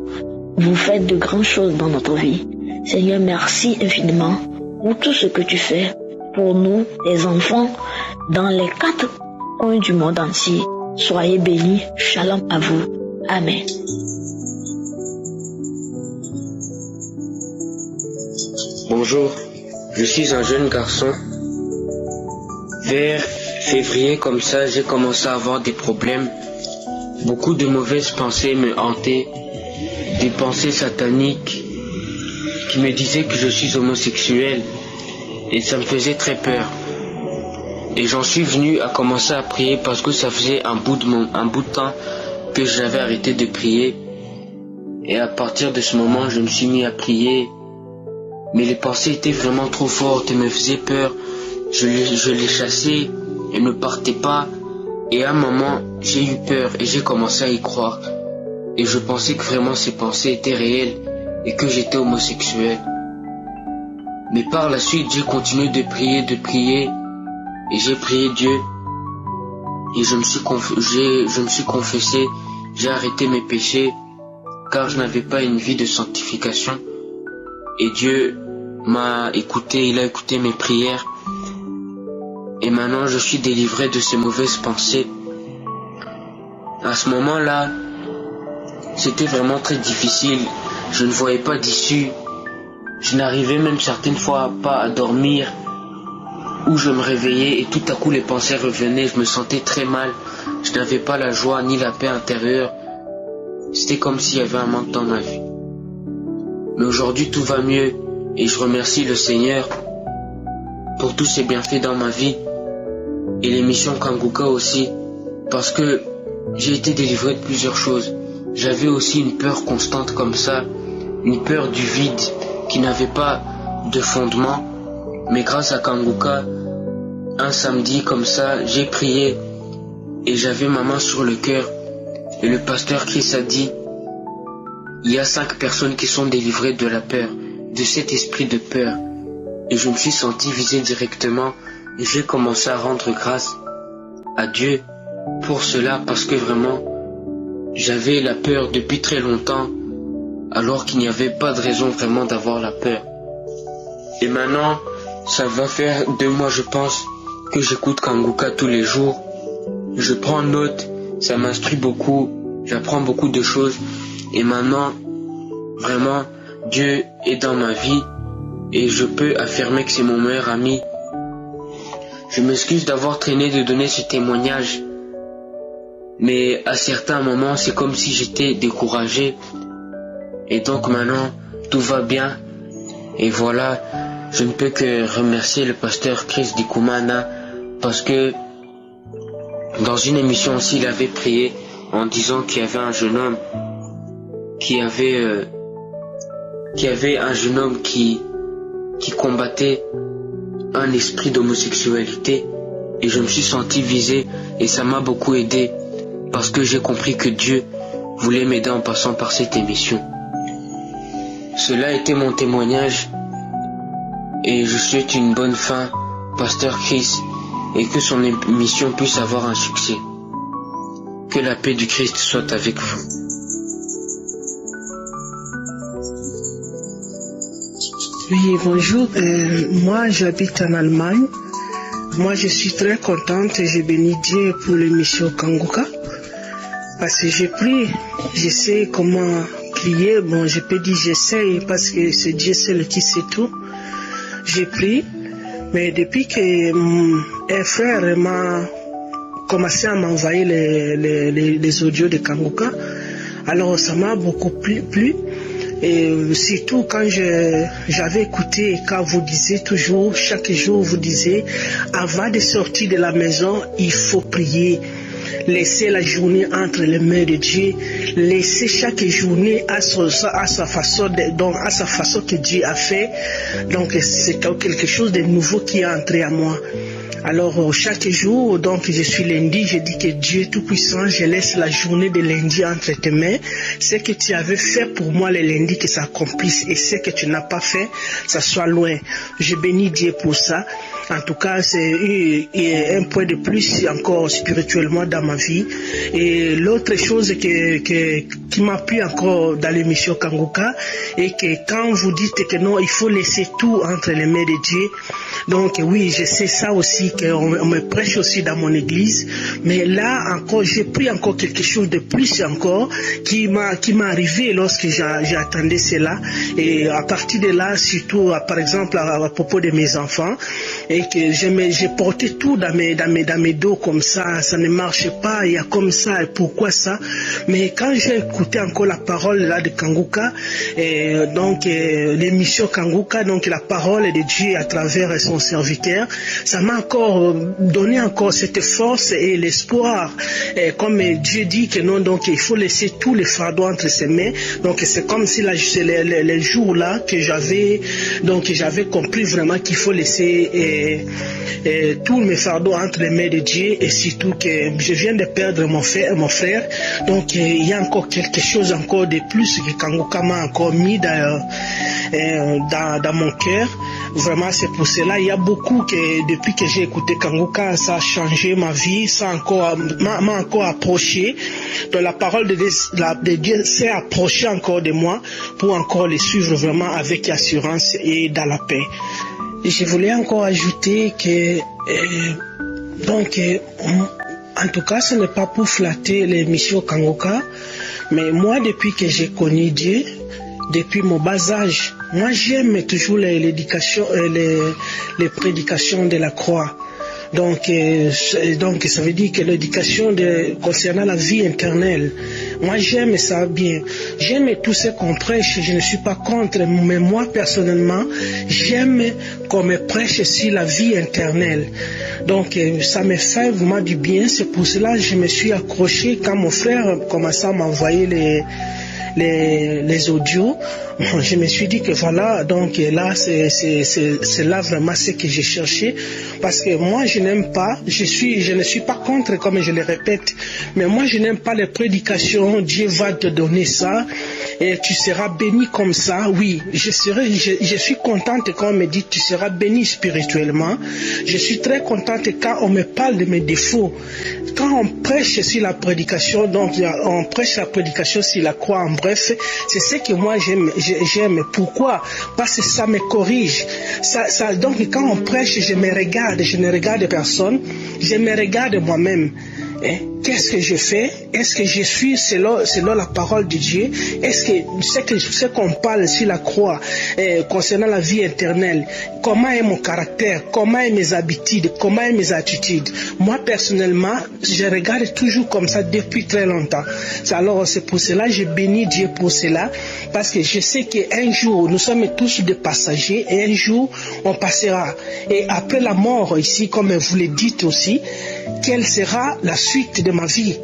vous faites de grandes choses dans notre vie. Seigneur, merci infiniment pour tout ce que tu fais pour nous, les enfants, dans les 4 coins du monde entier. Soyez bénis, shalom à vous. Amen. Bonjour, je suis un jeune garçon. Vers février comme ça, j'ai commencé à avoir des problèmes. Beaucoup de mauvaises pensées me hantaient, des pensées sataniques qui me disaient que je suis homosexuel et ça me faisait très peur. Et j'en suis venu à commencer à prier parce que ça faisait un bout de temps que j'avais arrêté de prier. Et à partir de ce moment, je me suis mis à prier. Mais les pensées étaient vraiment trop fortes et me faisaient peur. Je les chassais, elles ne partaient pas. Et à un moment, j'ai eu peur et j'ai commencé à y croire. Et je pensais que vraiment ces pensées étaient réelles et que j'étais homosexuel. Mais par la suite, j'ai continué de prier. Et j'ai prié Dieu et je me suis confessé, j'ai arrêté mes péchés car je n'avais pas une vie de sanctification et Dieu m'a écouté, il a écouté mes prières. Et maintenant, je suis délivré de ces mauvaises pensées. À ce moment-là, c'était vraiment très difficile. Je ne voyais pas d'issue. Je n'arrivais même certaines fois pas à dormir. Ou je me réveillais et tout à coup les pensées revenaient. Je me sentais très mal. Je n'avais pas la joie ni la paix intérieure. C'était comme s'il y avait un manque dans ma vie. Mais aujourd'hui, tout va mieux. Et je remercie le Seigneur pour tous ses bienfaits dans ma vie. Et l'émission Kanguka aussi. Parce que j'ai été délivré de plusieurs choses. J'avais aussi une peur constante comme ça, une peur du vide qui n'avait pas de fondement. Mais grâce à Kanguka, un samedi comme ça, j'ai prié et j'avais ma main sur le cœur. Et le pasteur Chris a dit, il y a 5 personnes qui sont délivrées de la peur, de cet esprit de peur. Et je me suis senti visé directement et j'ai commencé à rendre grâce à Dieu pour cela, parce que vraiment, j'avais la peur depuis très longtemps, alors qu'il n'y avait pas de raison vraiment d'avoir la peur. Et maintenant, ça va faire 2 mois, je pense, que j'écoute Kanguka tous les jours. Je prends note, ça m'instruit beaucoup, j'apprends beaucoup de choses. Et maintenant, vraiment, Dieu est dans ma vie et je peux affirmer que c'est mon meilleur ami. Je m'excuse d'avoir traîné de donner ce témoignage. Mais à certains moments, c'est comme si j'étais découragé. Et donc maintenant, tout va bien. Et voilà, je ne peux que remercier le pasteur Chris Dikumana, parce que dans une émission aussi, il avait prié en disant qu'il y avait un jeune homme qui combattait un esprit d'homosexualité. Et je me suis senti visé et ça m'a beaucoup aidé, parce que j'ai compris que Dieu voulait m'aider en passant par cette émission. Cela a été mon témoignage et je souhaite une bonne fin, pasteur Chris, et que son émission puisse avoir un succès. Que la paix du Christ soit avec vous. Oui, bonjour. Moi, j'habite en Allemagne. Moi, je suis très contente et je bénis Dieu pour l'émission Kanguka. Parce que j'ai pris, je sais comment prier. Bon, je peux dire j'essaye parce que c'est Dieu seul qui sait tout. J'ai pris, mais depuis que un frère m'a commencé à m'envoyer les audios de Kanguka, alors ça m'a beaucoup plu. Et surtout quand j'avais écouté, quand vous disiez toujours, chaque jour vous disiez, avant de sortir de la maison, il faut prier. Laissez la journée entre les mains de Dieu. Laissez chaque journée à sa façon que Dieu a fait. Donc c'est quelque chose de nouveau qui est entré à moi. Alors chaque jour, donc je suis lundi, je dis que Dieu Tout-Puissant, je laisse la journée de lundi entre tes mains. Ce que tu avais fait pour moi le lundi, que ça accomplisse, et ce que tu n'as pas fait, ça soit loin. Je bénis Dieu pour ça. En tout cas, c'est un point de plus encore spirituellement dans ma vie. Et l'autre chose qui m'a plu encore dans l'émission Kanguka, et que quand vous dites que non, il faut laisser tout entre les mains de Dieu. Donc oui, je sais ça aussi, qu'on me prêche aussi dans mon église. Mais là encore, j'ai pris encore quelque chose de plus encore qui m'est arrivé lorsque j'attendais cela. Et à partir de là, surtout par exemple à propos de mes enfants, et que j'ai porté tout dans mes dos comme ça ne marche pas, il y a comme ça, et pourquoi ça? Mais quand j'ai écouté encore la parole là de Kanguka, et donc l'émission Kanguka, donc la parole de Dieu à travers son serviteur, ça m'a encore donné encore cette force et l'espoir. Et comme Dieu dit que non, donc il faut laisser tous les fardeaux entre ses mains. Donc c'est comme si les jours là que j'avais compris vraiment qu'il faut laisser tous mes fardeaux entre les mains de Dieu, et surtout que je viens de perdre mon frère. Donc il y a encore quelque chose encore de plus que Kanguka m'a encore mis dans mon cœur. Vraiment, c'est pour cela. Il y a beaucoup que, depuis que j'ai écouté Kanguka, ça a changé ma vie, m'a encore approché. Donc la parole de Dieu s'est approchée encore de moi pour encore les suivre vraiment avec assurance et dans la paix. Je voulais encore ajouter que, en tout cas, ce n'est pas pour flatter les missions Kanguka, mais moi, depuis que j'ai connu Dieu, depuis mon bas âge, moi j'aime toujours l'éducation, les prédications de la croix. Donc ça veut dire que l'éducation concernant la vie éternelle, moi j'aime ça bien. J'aime tout ce qu'on prêche, je ne suis pas contre, mais moi personnellement, j'aime qu'on me prêche sur la vie éternelle. Donc ça me fait vraiment du bien, c'est pour cela que je me suis accroché quand mon frère commençait à m'envoyer les audios. Je me suis dit que voilà, donc là c'est là vraiment ce que j'ai cherché, parce que moi je n'aime pas, je ne suis pas contre comme je le répète, mais moi je n'aime pas les prédications, Dieu va te donner ça et tu seras béni comme ça. Oui, je suis contente quand on me dit tu seras béni spirituellement. Je suis très contente quand on me parle de mes défauts. Quand on prêche sur la prédication, donc on prêche la prédication sur la croix, en bref, c'est ce que moi j'aime. Pourquoi? Parce que ça me corrige. Donc quand on prêche, je me regarde, je ne regarde personne, je me regarde moi-même. Qu'est-ce que je fais? Est-ce que je suis selon la parole de Dieu? Est-ce que ce qu'on parle sur la croix concernant la vie éternelle, comment est mon caractère, comment est mes habitudes, comment est mes attitudes? Moi personnellement, je regarde toujours comme ça depuis très longtemps. Alors c'est pour cela que je bénis Dieu pour cela, parce que je sais qu'un jour nous sommes tous des passagers et un jour on passera. Et après la mort ici, comme vous le dites aussi, quelle sera la suite de ma vie?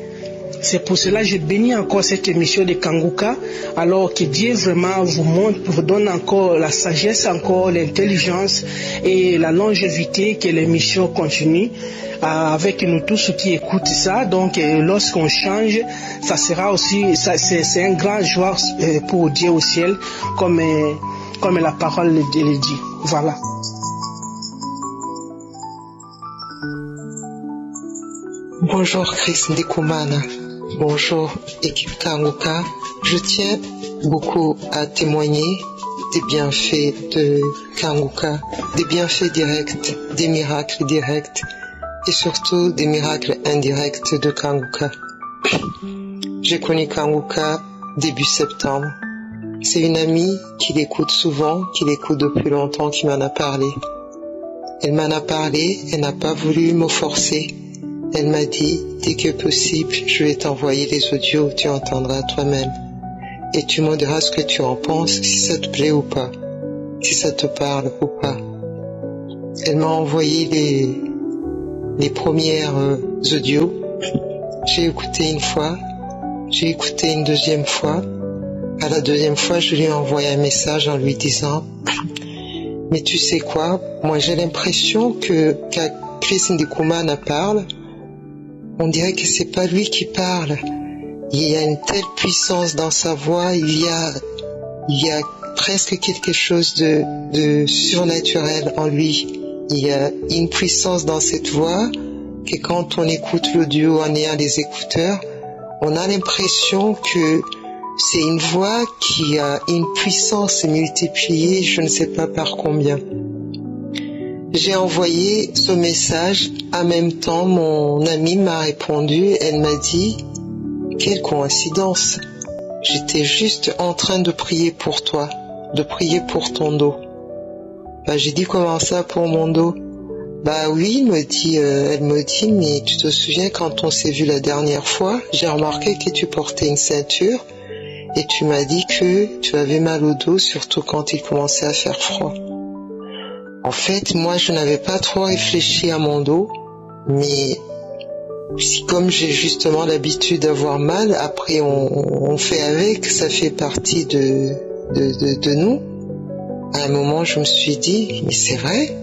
C'est pour cela que je bénis encore cette émission de Kanguka, alors que Dieu vraiment vous donne encore la sagesse, encore l'intelligence et la longévité, que l'émission continue avec nous tous qui écoutent ça. Donc lorsqu'on change, ça sera aussi, c'est un grand joie pour Dieu au ciel, comme la parole le dit. Voilà. Bonjour Chris Ndikumana, bonjour équipe Kanguka. Je tiens beaucoup à témoigner des bienfaits de Kanguka, des bienfaits directs, des miracles directs et surtout des miracles indirects de Kanguka. J'ai connu Kanguka début septembre. C'est une amie qui l'écoute souvent, qui l'écoute depuis longtemps, qui m'en a parlé. Elle m'en a parlé, elle n'a pas voulu me forcer. Elle m'a dit, dès que possible, je vais t'envoyer les audios, tu entendras toi-même. Et tu me diras ce que tu en penses, si ça te plaît ou pas, si ça te parle ou pas. Elle m'a envoyé les premières audios. J'ai écouté une fois, j'ai écouté une deuxième fois. À la deuxième fois, je lui ai envoyé un message en lui disant, mais tu sais quoi, moi j'ai l'impression que quand Chris Ndikumana parle, on dirait que c'est pas lui qui parle. Il y a une telle puissance dans sa voix, il y a presque quelque chose de surnaturel en lui. Il y a une puissance dans cette voix que quand on écoute l'audio en ayant les écouteurs, on a l'impression que c'est une voix qui a une puissance multipliée, je ne sais pas par combien. J'ai envoyé ce message, en même temps mon amie m'a répondu, elle m'a dit « Quelle coïncidence, j'étais juste en train de prier pour toi, de prier pour ton dos. » J'ai dit « Comment ça pour mon dos ?» Oui, elle me dit « Mais tu te souviens quand on s'est vu la dernière fois, j'ai remarqué que tu portais une ceinture et tu m'as dit que tu avais mal au dos, surtout quand il commençait à faire froid. » En fait, moi, je n'avais pas trop réfléchi à mon dos, mais comme j'ai justement l'habitude d'avoir mal, après on fait avec, ça fait partie de nous. À un moment, je me suis dit, mais c'est vrai,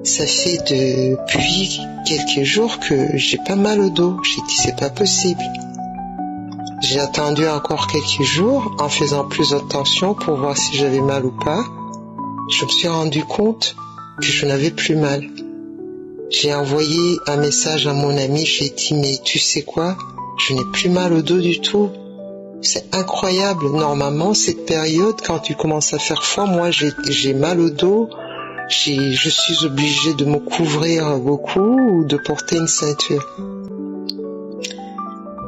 ça fait depuis quelques jours que j'ai pas mal au dos. J'ai dit, c'est pas possible. J'ai attendu encore quelques jours en faisant plus attention pour voir si j'avais mal ou pas. je me suis rendu compte que je n'avais plus mal. J'ai envoyé un message à mon ami, j'ai dit mais tu sais quoi, je n'ai plus mal au dos du tout. C'est incroyable, normalement cette période quand tu commences à faire froid, moi j'ai mal au dos, je suis obligée de me couvrir beaucoup ou de porter une ceinture.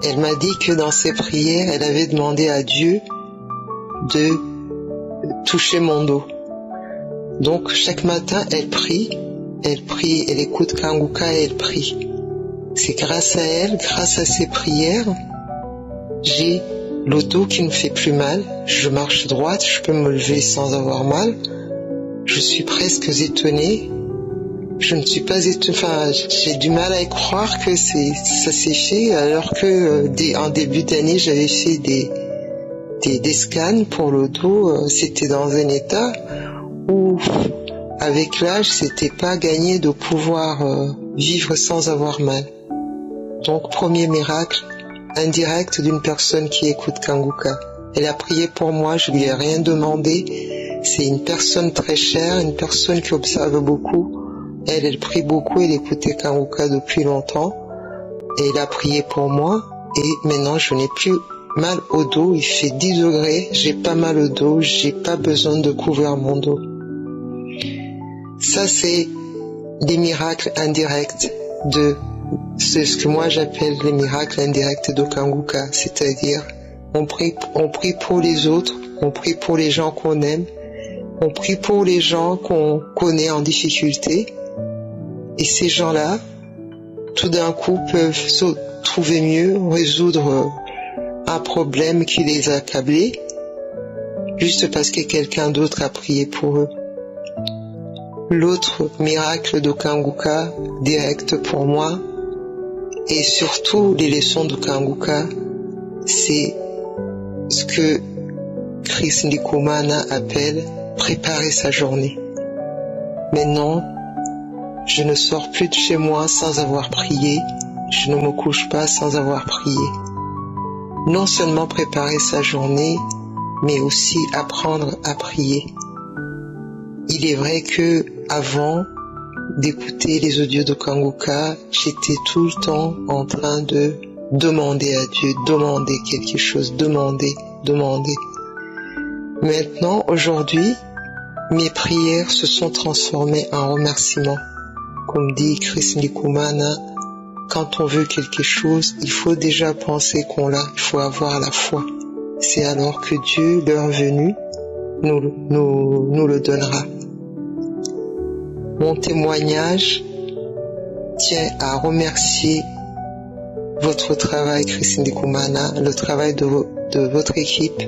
Elle m'a dit que dans ses prières, elle avait demandé à Dieu de toucher mon dos. Donc chaque matin, elle prie, elle écoute Kanguka et elle prie. C'est grâce à elle, grâce à ses prières, j'ai le dos qui ne fait plus mal, je marche droite, je peux me lever sans avoir mal. Je suis presque étonnée. Je ne suis pas étonnée, enfin, j'ai du mal à y croire que ça s'est fait, alors que en début d'année, j'avais fait des scans pour le dos. C'était dans un état où, avec l'âge, c'était pas gagné de pouvoir vivre sans avoir mal. Donc, premier miracle indirect d'une personne qui écoute Kanguka. Elle a prié pour moi, je lui ai rien demandé. C'est une personne très chère, une personne qui observe beaucoup. Elle prie beaucoup, elle écoutait Kanguka depuis longtemps. Et elle a prié pour moi. Et maintenant, je n'ai plus mal au dos. Il fait 10 degrés, j'ai pas mal au dos, j'ai pas besoin de couvrir mon dos. Ça, c'est des miracles indirects c'est ce que moi j'appelle les miracles indirects de Kanguka. C'est-à-dire, on prie pour les autres, on prie pour les gens qu'on aime, on prie pour les gens qu'on connaît en difficulté. Et ces gens-là, tout d'un coup, peuvent se trouver mieux, résoudre un problème qui les a accablés, juste parce que quelqu'un d'autre a prié pour eux. L'autre miracle de Kanguka, direct pour moi, et surtout les leçons de Kanguka, c'est ce que Chris Ndikumana appelle préparer sa journée. Maintenant, je ne sors plus de chez moi sans avoir prié, je ne me couche pas sans avoir prié. Non seulement préparer sa journée, mais aussi apprendre à prier. Il est vrai que avant d'écouter les audios de Kanguka, j'étais tout le temps en train de demander à Dieu, demander quelque chose, demander. Maintenant, aujourd'hui, mes prières se sont transformées en remerciements. Comme dit Chris Ndikumana, quand on veut quelque chose, il faut déjà penser qu'on l'a, il faut avoir la foi. C'est alors que Dieu, l'heure venue, nous le donnera. Mon témoignage tient à remercier votre travail, Chris Ndikumana, le travail de votre équipe,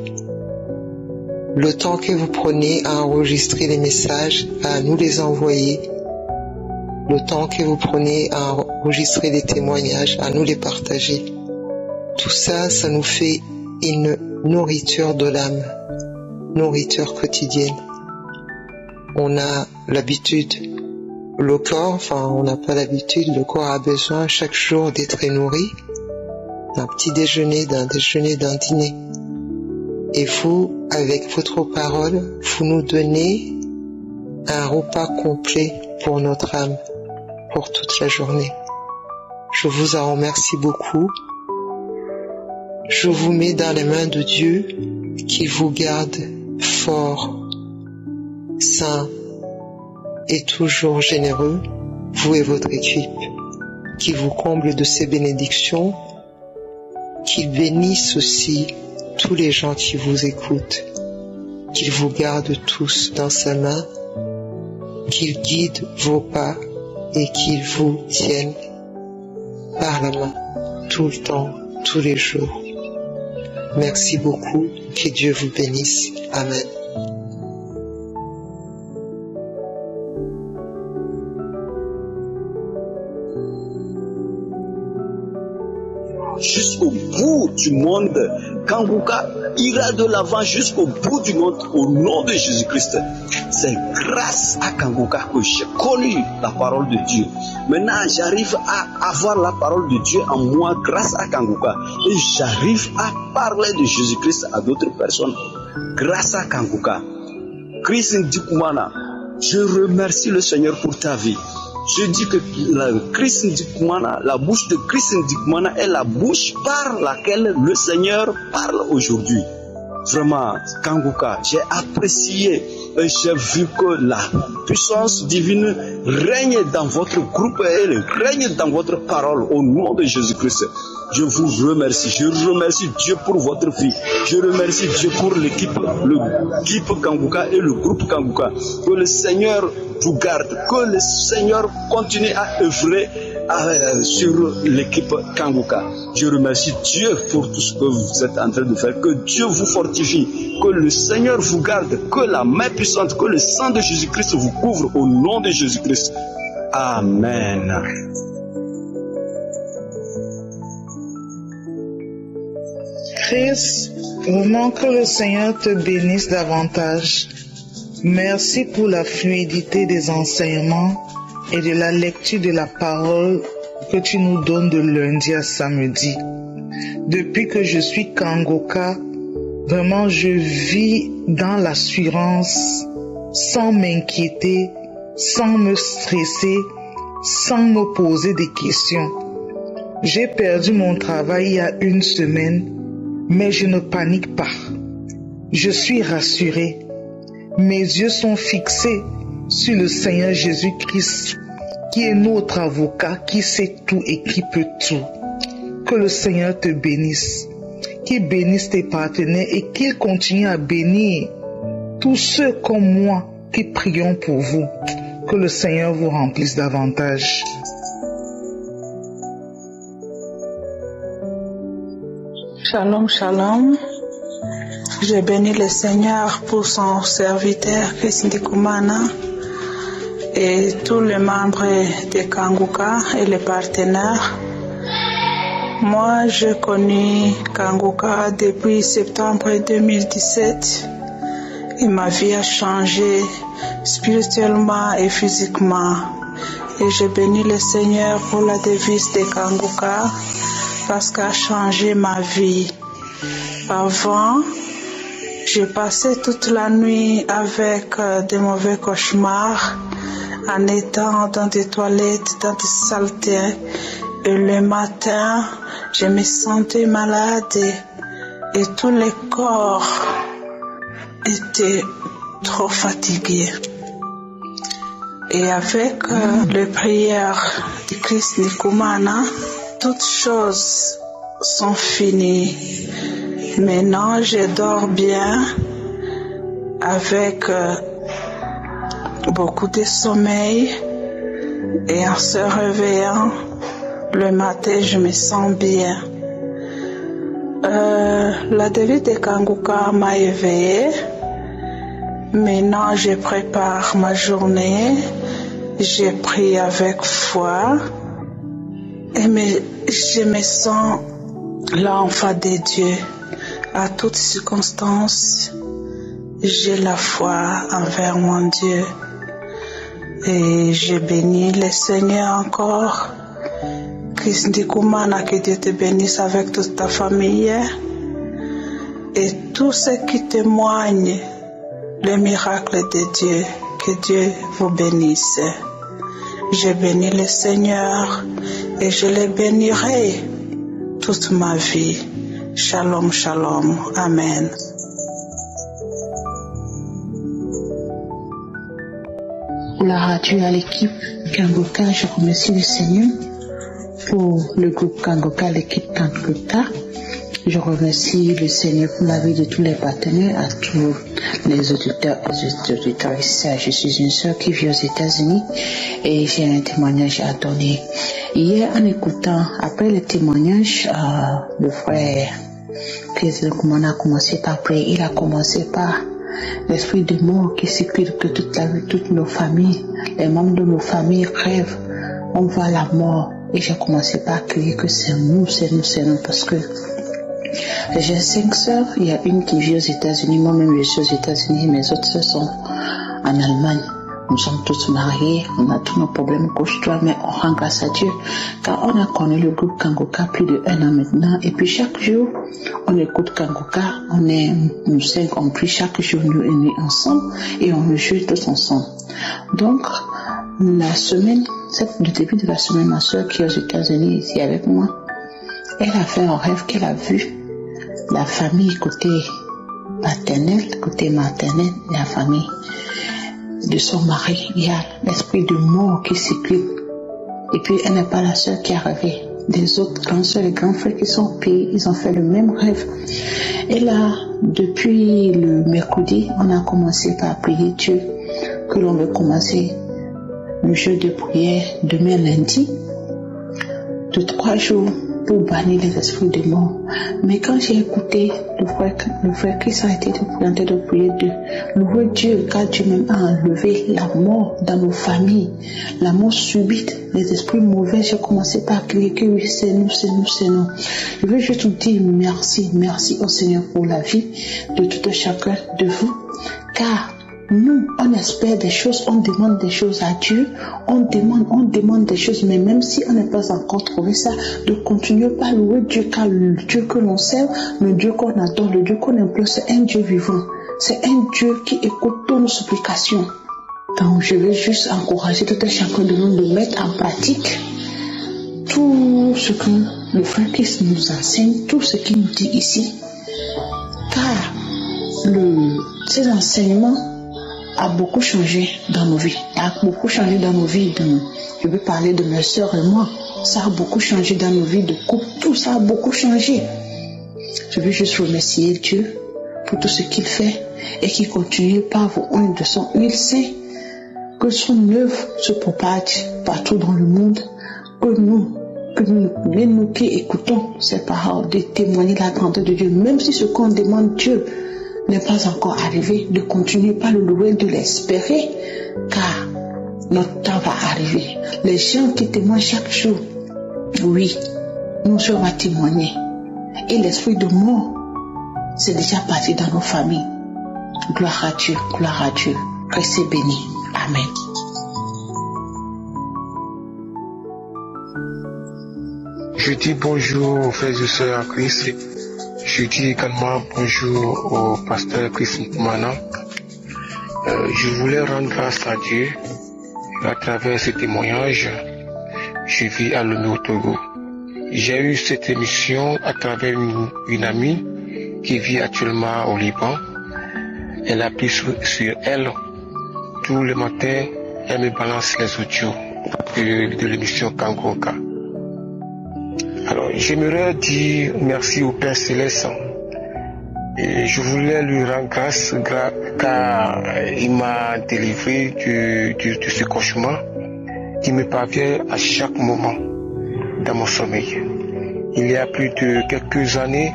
le temps que vous prenez à enregistrer les messages, à nous les envoyer, le temps que vous prenez à enregistrer les témoignages, à nous les partager. Tout ça, ça nous fait une nourriture de l'âme, nourriture quotidienne. On a l'habitude, le corps, on n'a pas l'habitude, le corps a besoin chaque jour d'être nourri, d'un petit déjeuner, d'un dîner. Et vous, avec votre parole, vous nous donnez un repas complet pour notre âme, pour toute la journée. Je vous en remercie beaucoup. Je vous mets dans les mains de Dieu, qu'il vous garde fort, sain et toujours généreux, vous et votre équipe, qu'il vous comble de ses bénédictions, qu'il bénisse aussi tous les gens qui vous écoutent, qu'il vous garde tous dans sa main, qu'il guide vos pas et qu'il vous tienne par la main tout le temps, tous les jours. Merci beaucoup, que Dieu vous bénisse. Amen. Jusqu'au bout du monde, Kanguka ira de l'avant jusqu'au bout du monde au nom de Jésus-Christ. C'est grâce à Kanguka que j'ai connu la parole de Dieu. Maintenant, j'arrive à avoir la parole de Dieu en moi grâce à Kanguka. Et j'arrive à parler de Jésus-Christ à d'autres personnes grâce à Kanguka. Chris Ndikumana, Je remercie le Seigneur pour ta vie. Je dis que la bouche de Christ Ndikumana est la bouche par laquelle le Seigneur parle aujourd'hui. Vraiment, Kanguka, j'ai apprécié et j'ai vu que la puissance divine règne dans votre groupe et règne dans votre parole au nom de Jésus-Christ. Je vous remercie. Je remercie Dieu pour votre vie. Je remercie Dieu pour l'équipe Kanguka et le groupe Kanguka. Que le Seigneur vous garde. Que le Seigneur continue à œuvrer sur l'équipe Kanguka. Je remercie Dieu pour tout ce que vous êtes en train de faire. Que Dieu vous fortifie. Que le Seigneur vous garde. Que la main puissante, que le sang de Jésus-Christ vous couvre au nom de Jésus-Christ. Amen. Chris, vraiment que le Seigneur te bénisse davantage. Merci pour la fluidité des enseignements et de la lecture de la parole que tu nous donnes de lundi à samedi. Depuis que je suis Kangoka, vraiment je vis dans l'assurance, sans m'inquiéter, sans me stresser, sans me poser des questions. J'ai perdu mon travail il y a une semaine, mais je ne panique pas. Je suis rassuré. Mes yeux sont fixés sur le Seigneur Jésus-Christ, qui est notre avocat, qui sait tout et qui peut tout. Que le Seigneur te bénisse, qu'il bénisse tes partenaires et qu'il continue à bénir tous ceux comme moi qui prions pour vous. Que le Seigneur vous remplisse davantage. Shalom, shalom. Je bénis le Seigneur pour son serviteur Chris Ndikumana et tous les membres de Kanguka et les partenaires. Moi, je connais Kanguka depuis septembre 2017 et ma vie a changé spirituellement et physiquement. Et je bénis le Seigneur pour la devise de Kanguka parce qu'elle a changé ma vie. Avant, j'ai passé toute la nuit avec des mauvais cauchemars en étant dans des toilettes, dans des saletés. Et le matin, je me sentais malade et tout le corps était trop fatigué. Et avec les prières de Christ Ndikumana, toutes choses sont finies. Maintenant, je dors bien avec beaucoup de sommeil et en se réveillant le matin, je me sens bien. La devise de Kanguka m'a éveillée. Maintenant, je prépare ma journée. Je prie avec foi. Et je me sens l'enfant de Dieu. À toutes circonstances, j'ai la foi envers mon Dieu. Et je bénis le Seigneur encore. Chris Ndikumana, que Dieu te bénisse avec toute ta famille. Et tous ceux qui témoignent le miracle de Dieu, que Dieu vous bénisse. Je bénis le Seigneur et je le bénirai toute ma vie. Shalom, shalom. Amen. Pour la radio à l'équipe Kanguka, je remercie le Seigneur. Pour le groupe Kanguka, l'équipe Kanguka, je remercie le Seigneur pour la vie de tous les partenaires, à tous les auditeurs et les auditeurs. Je suis une sœur qui vit aux États-Unis et j'ai un témoignage à donner. Hier, en écoutant, après le témoignage, le frère Chris Ndikumana a commencé par prier. Il a commencé par l'esprit de mort qui circule que toute la vie, toutes nos familles, les membres de nos familles rêvent. On voit la mort. Et j'ai commencé par crier que c'est nous, parce que j'ai 5 sœurs. Il y a une qui vit aux États-Unis, moi-même je suis aux États-Unis, mes autres sœurs sont en Allemagne. nous sommes tous mariés, on a tous nos problèmes gauche-droite, mais on rend grâce à Dieu, car on a connu le groupe Kangoka plus de 1 an maintenant, et puis chaque jour, on écoute Kangoka, nous 5, on prie chaque jour, nous unis ensemble, et on le joue tous ensemble. Donc, la semaine, le début de la semaine, ma soeur qui est aux États-Unis ici avec moi, elle a fait un rêve qu'elle a vu la famille côté paternel, côté maternel, la famille de son mari. Il y a l'esprit de mort qui circule. Et puis elle n'est pas la seule qui a rêvé. Des autres grands soeurs et grands frères qui sont au pays, ils ont fait le même rêve. Et là, depuis le mercredi, on a commencé par prier Dieu, que l'on veut commencer le jeu de prière demain lundi, de 3 jours, pour bannir les esprits de mort. Mais quand j'ai écouté le frère Christ a été de prier Dieu, louer Dieu, car Dieu même a enlevé la mort dans nos familles, la mort subite, les esprits mauvais. J'ai commencé par crier que oui, c'est nous, c'est nous, c'est nous. Je veux juste vous dire merci au Seigneur pour la vie de tout chacun de vous, car nous, on espère des choses, on demande des choses à Dieu, on demande des choses, mais même si on n'est pas encore trouvé ça, de continuer par louer Dieu, car le Dieu que l'on sert, le Dieu qu'on adore, le Dieu qu'on implore, c'est un Dieu vivant, c'est un Dieu qui écoute toutes nos supplications. Donc je vais juste encourager tout un chacun de nous de mettre en pratique tout ce que le frère Christ nous enseigne, tout ce qu'il nous dit ici, car ces enseignements a beaucoup changé dans nos vies. Je veux parler de mes soeurs et moi. Ça a beaucoup changé dans nos vies de couple. Tout ça a beaucoup changé. Je veux juste remercier Dieu pour tout ce qu'il fait et qu'il continue par vos oins de son huile sainte. Que son œuvre se propage partout dans le monde. Que nous qui écoutons ces paroles, de témoigner la grandeur de Dieu, même si ce qu'on demande Dieu n'est pas encore arrivé, de continuer par le louer, de l'espérer, car notre temps va arriver. Les gens qui témoignent chaque jour, oui, nous sommes à témoigner. Et l'esprit de mort, c'est déjà parti dans nos familles. Gloire à Dieu, gloire à Dieu. Restez bénis. Amen. Je dis bonjour aux frères et sœurs en Christ. Je dis également bonjour au pasteur Chris Ndikumana. Je voulais rendre grâce à Dieu à travers ce témoignage. Je vis à Lomé au Togo. J'ai eu cette émission à travers une amie qui vit actuellement au Liban. Elle appuie sur elle. Tous les matins, elle me balance les audios de l'émission Kangoka. Alors, j'aimerais dire merci au Père Céleste. Et je voulais lui rendre grâce car il m'a délivré de ce cauchemar qui me parvient à chaque moment dans mon sommeil. Il y a plus de quelques années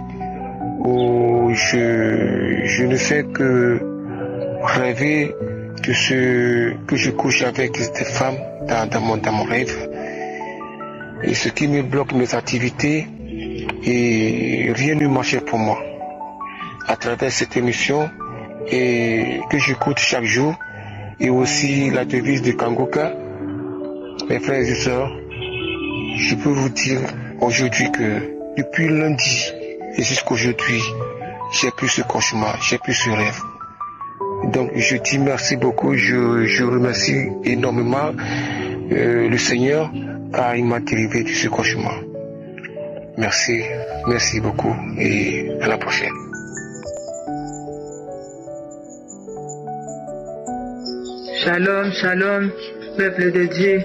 où je ne fais que rêver de ce que je couche avec des femmes dans mon rêve. Et ce qui me bloque mes activités, et rien ne marchait pour moi. À travers cette émission et que j'écoute chaque jour, et aussi la devise de Kangoka, mes frères et sœurs, je peux vous dire aujourd'hui que depuis lundi et jusqu'aujourd'hui, j'ai plus ce cauchemar, j'ai plus ce rêve. Donc je dis merci beaucoup, je remercie énormément le Seigneur car il m'a délivré de ce cauchemar. Merci beaucoup et à la prochaine. Shalom, shalom, peuple de Dieu,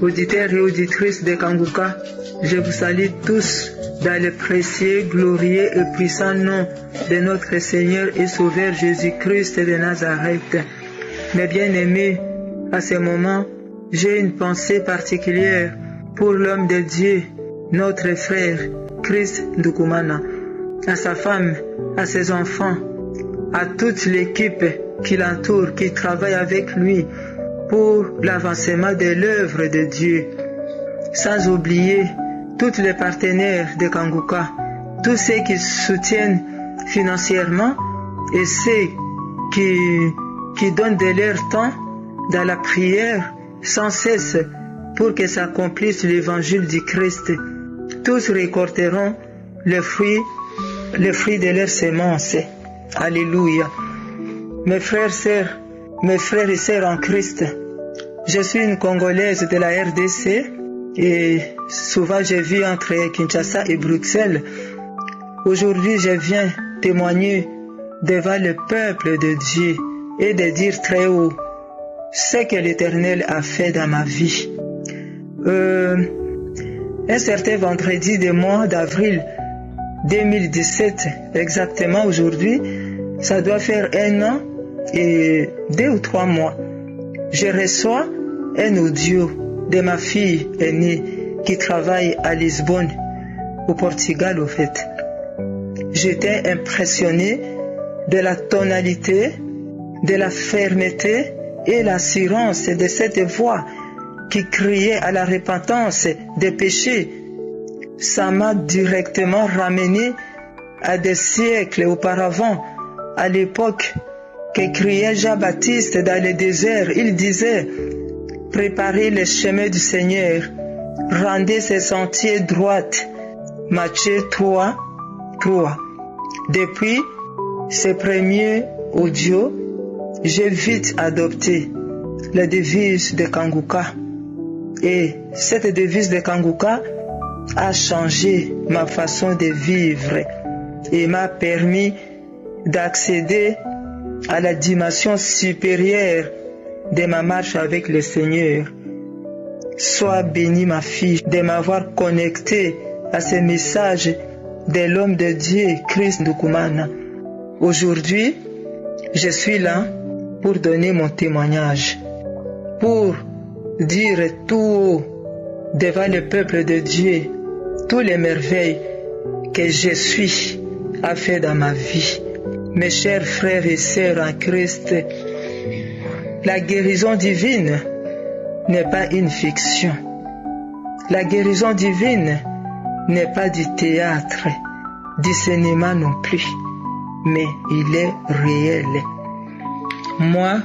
auditeurs et auditrices de Kangoka. Je vous salue tous dans le précieux, glorieux et puissant nom de notre Seigneur et Sauveur Jésus-Christ de Nazareth. Mes bien-aimés, à ce moment, j'ai une pensée particulière pour l'homme de Dieu, notre frère, Chris Ndikumana, à sa femme, à ses enfants, à toute l'équipe qui l'entoure, qui travaille avec lui pour l'avancement de l'œuvre de Dieu. Sans oublier tous les partenaires de Kangoka, tous ceux qui soutiennent financièrement et ceux qui donnent de leur temps dans la prière sans cesse pour que s'accomplisse l'évangile du Christ. Tous récolteront le fruit de leurs semences. Alléluia. Mes frères et sœurs en Christ, je suis une Congolaise de la RDC et souvent je vis entre Kinshasa et Bruxelles. Aujourd'hui, je viens témoigner devant le peuple de Dieu et de dire très haut ce que l'Éternel a fait dans ma vie. Un certain vendredi du mois d'avril 2017, exactement aujourd'hui, ça doit faire 1 an et 2 ou 3 mois. Je reçois un audio de ma fille aînée qui travaille à Lisbonne, au Portugal au fait. J'étais impressionné de la tonalité, de la fermeté et l'assurance de cette voix qui criait à la repentance des péchés. Ça m'a directement ramené à des siècles auparavant, à l'époque que criait Jean-Baptiste dans le désert. Il disait: préparez le chemin du Seigneur, rendez ses sentiers droits. Matthieu 3, 3. Depuis ce premier audio, j'ai vite adopté la devise de Kanguka. Et cette devise de Kanguka a changé ma façon de vivre et m'a permis d'accéder à la dimension supérieure de ma marche avec le Seigneur. Sois bénie, ma fille, de m'avoir connecté à ce message de l'homme de Dieu, Chris Ndukumana. Aujourd'hui, je suis là pour donner mon témoignage, pour dire tout haut devant le peuple de Dieu toutes les merveilles que Jésus a fait dans ma vie. Mes chers frères et sœurs en Christ, la guérison divine n'est pas une fiction. La guérison divine n'est pas du théâtre, du cinéma non plus, mais il est réel. Moi,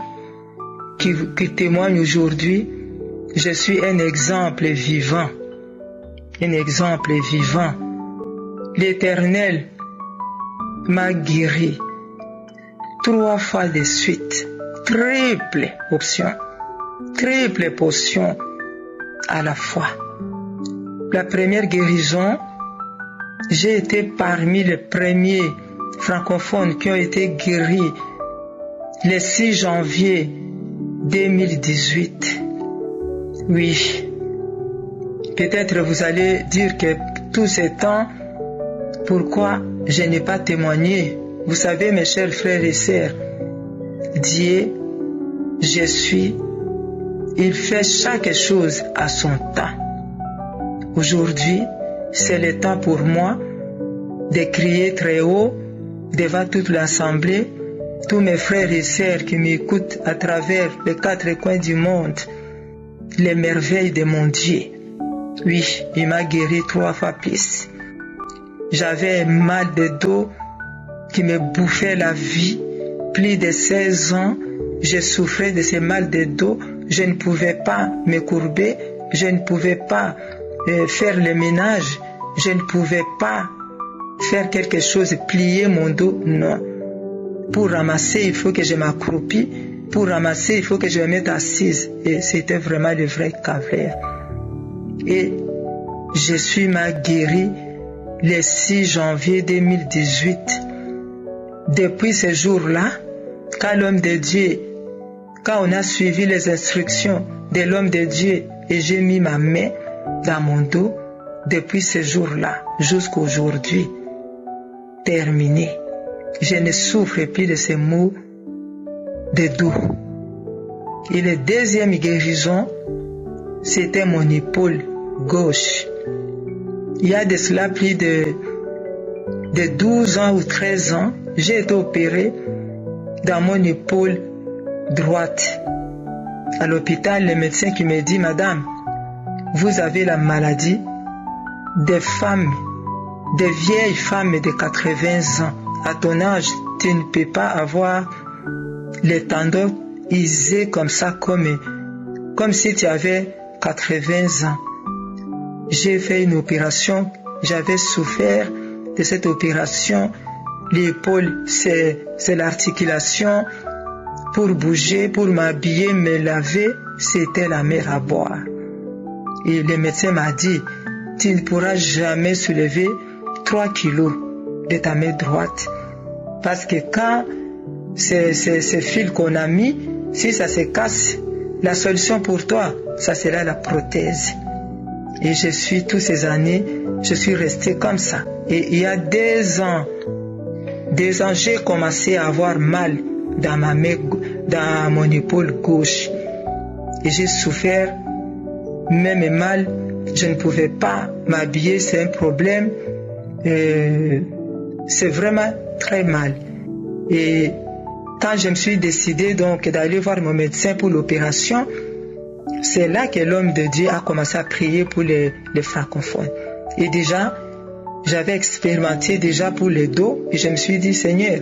qui témoigne aujourd'hui, je suis un exemple vivant. Un exemple vivant. L'Éternel m'a guéri 3 fois de suite. Triple option. Triple potion à la fois. La première guérison, j'ai été parmi les premiers francophones qui ont été guéris le 6 janvier 2018. Oui, peut-être vous allez dire que tout ce temps, pourquoi je n'ai pas témoigné? Vous savez, mes chers frères et sœurs, Dieu, je suis, il fait chaque chose à son temps. Aujourd'hui, c'est le temps pour moi de crier très haut devant toute l'assemblée, tous mes frères et sœurs qui m'écoutent à travers les 4 coins du monde, les merveilles de mon Dieu. Oui, il m'a guéri 3 fois plus. J'avais un mal de dos qui me bouffait la vie. Plus de 16 ans, je souffrais de ce mal de dos. Je ne pouvais pas me courber, je ne pouvais pas faire le ménage, je ne pouvais pas faire quelque chose, plier mon dos, non. Pour ramasser, il faut que je m'accroupisse. Pour ramasser, il faut que je me mette assise. Et c'était vraiment le vrai calvaire. Et je suis guéri le 6 janvier 2018. Depuis ce jour-là, quand l'homme de Dieu, quand on a suivi les instructions de l'homme de Dieu et j'ai mis ma main dans mon dos, depuis ce jour-là jusqu'à aujourd'hui, terminé. Je ne souffre plus de ces maux de dos. Et la deuxième guérison, c'était mon épaule gauche. Il y a de cela plus de 12 ans ou 13 ans, j'ai été opéré dans mon épaule droite. À l'hôpital, le médecin qui me dit: Madame, vous avez la maladie des femmes, des vieilles femmes de 80 ans. À ton âge, tu ne peux pas avoir les tendons usé comme ça, comme si tu avais 80 ans. J'ai fait une opération, j'avais souffert de cette opération. L'épaule, c'est l'articulation. Pour bouger, pour m'habiller, me laver, c'était la mer à boire. Et le médecin m'a dit, tu ne pourras jamais soulever 3 kilos de ta main droite. Parce que quand ces fils qu'on a mis, si ça se casse, la solution pour toi, ça sera la prothèse. Et toutes ces années, je suis resté comme ça. Et il y a 2 ans, j'ai commencé à avoir mal dans ma main, dans mon épaule gauche. Et j'ai souffert, même mal, je ne pouvais pas m'habiller, c'est un problème. C'est vraiment très mal. Et quand je me suis décidé donc d'aller voir mon médecin pour l'opération, c'est là que l'homme de Dieu a commencé à prier pour les francophones. Et déjà, j'avais expérimenté déjà pour le dos et je me suis dit, Seigneur,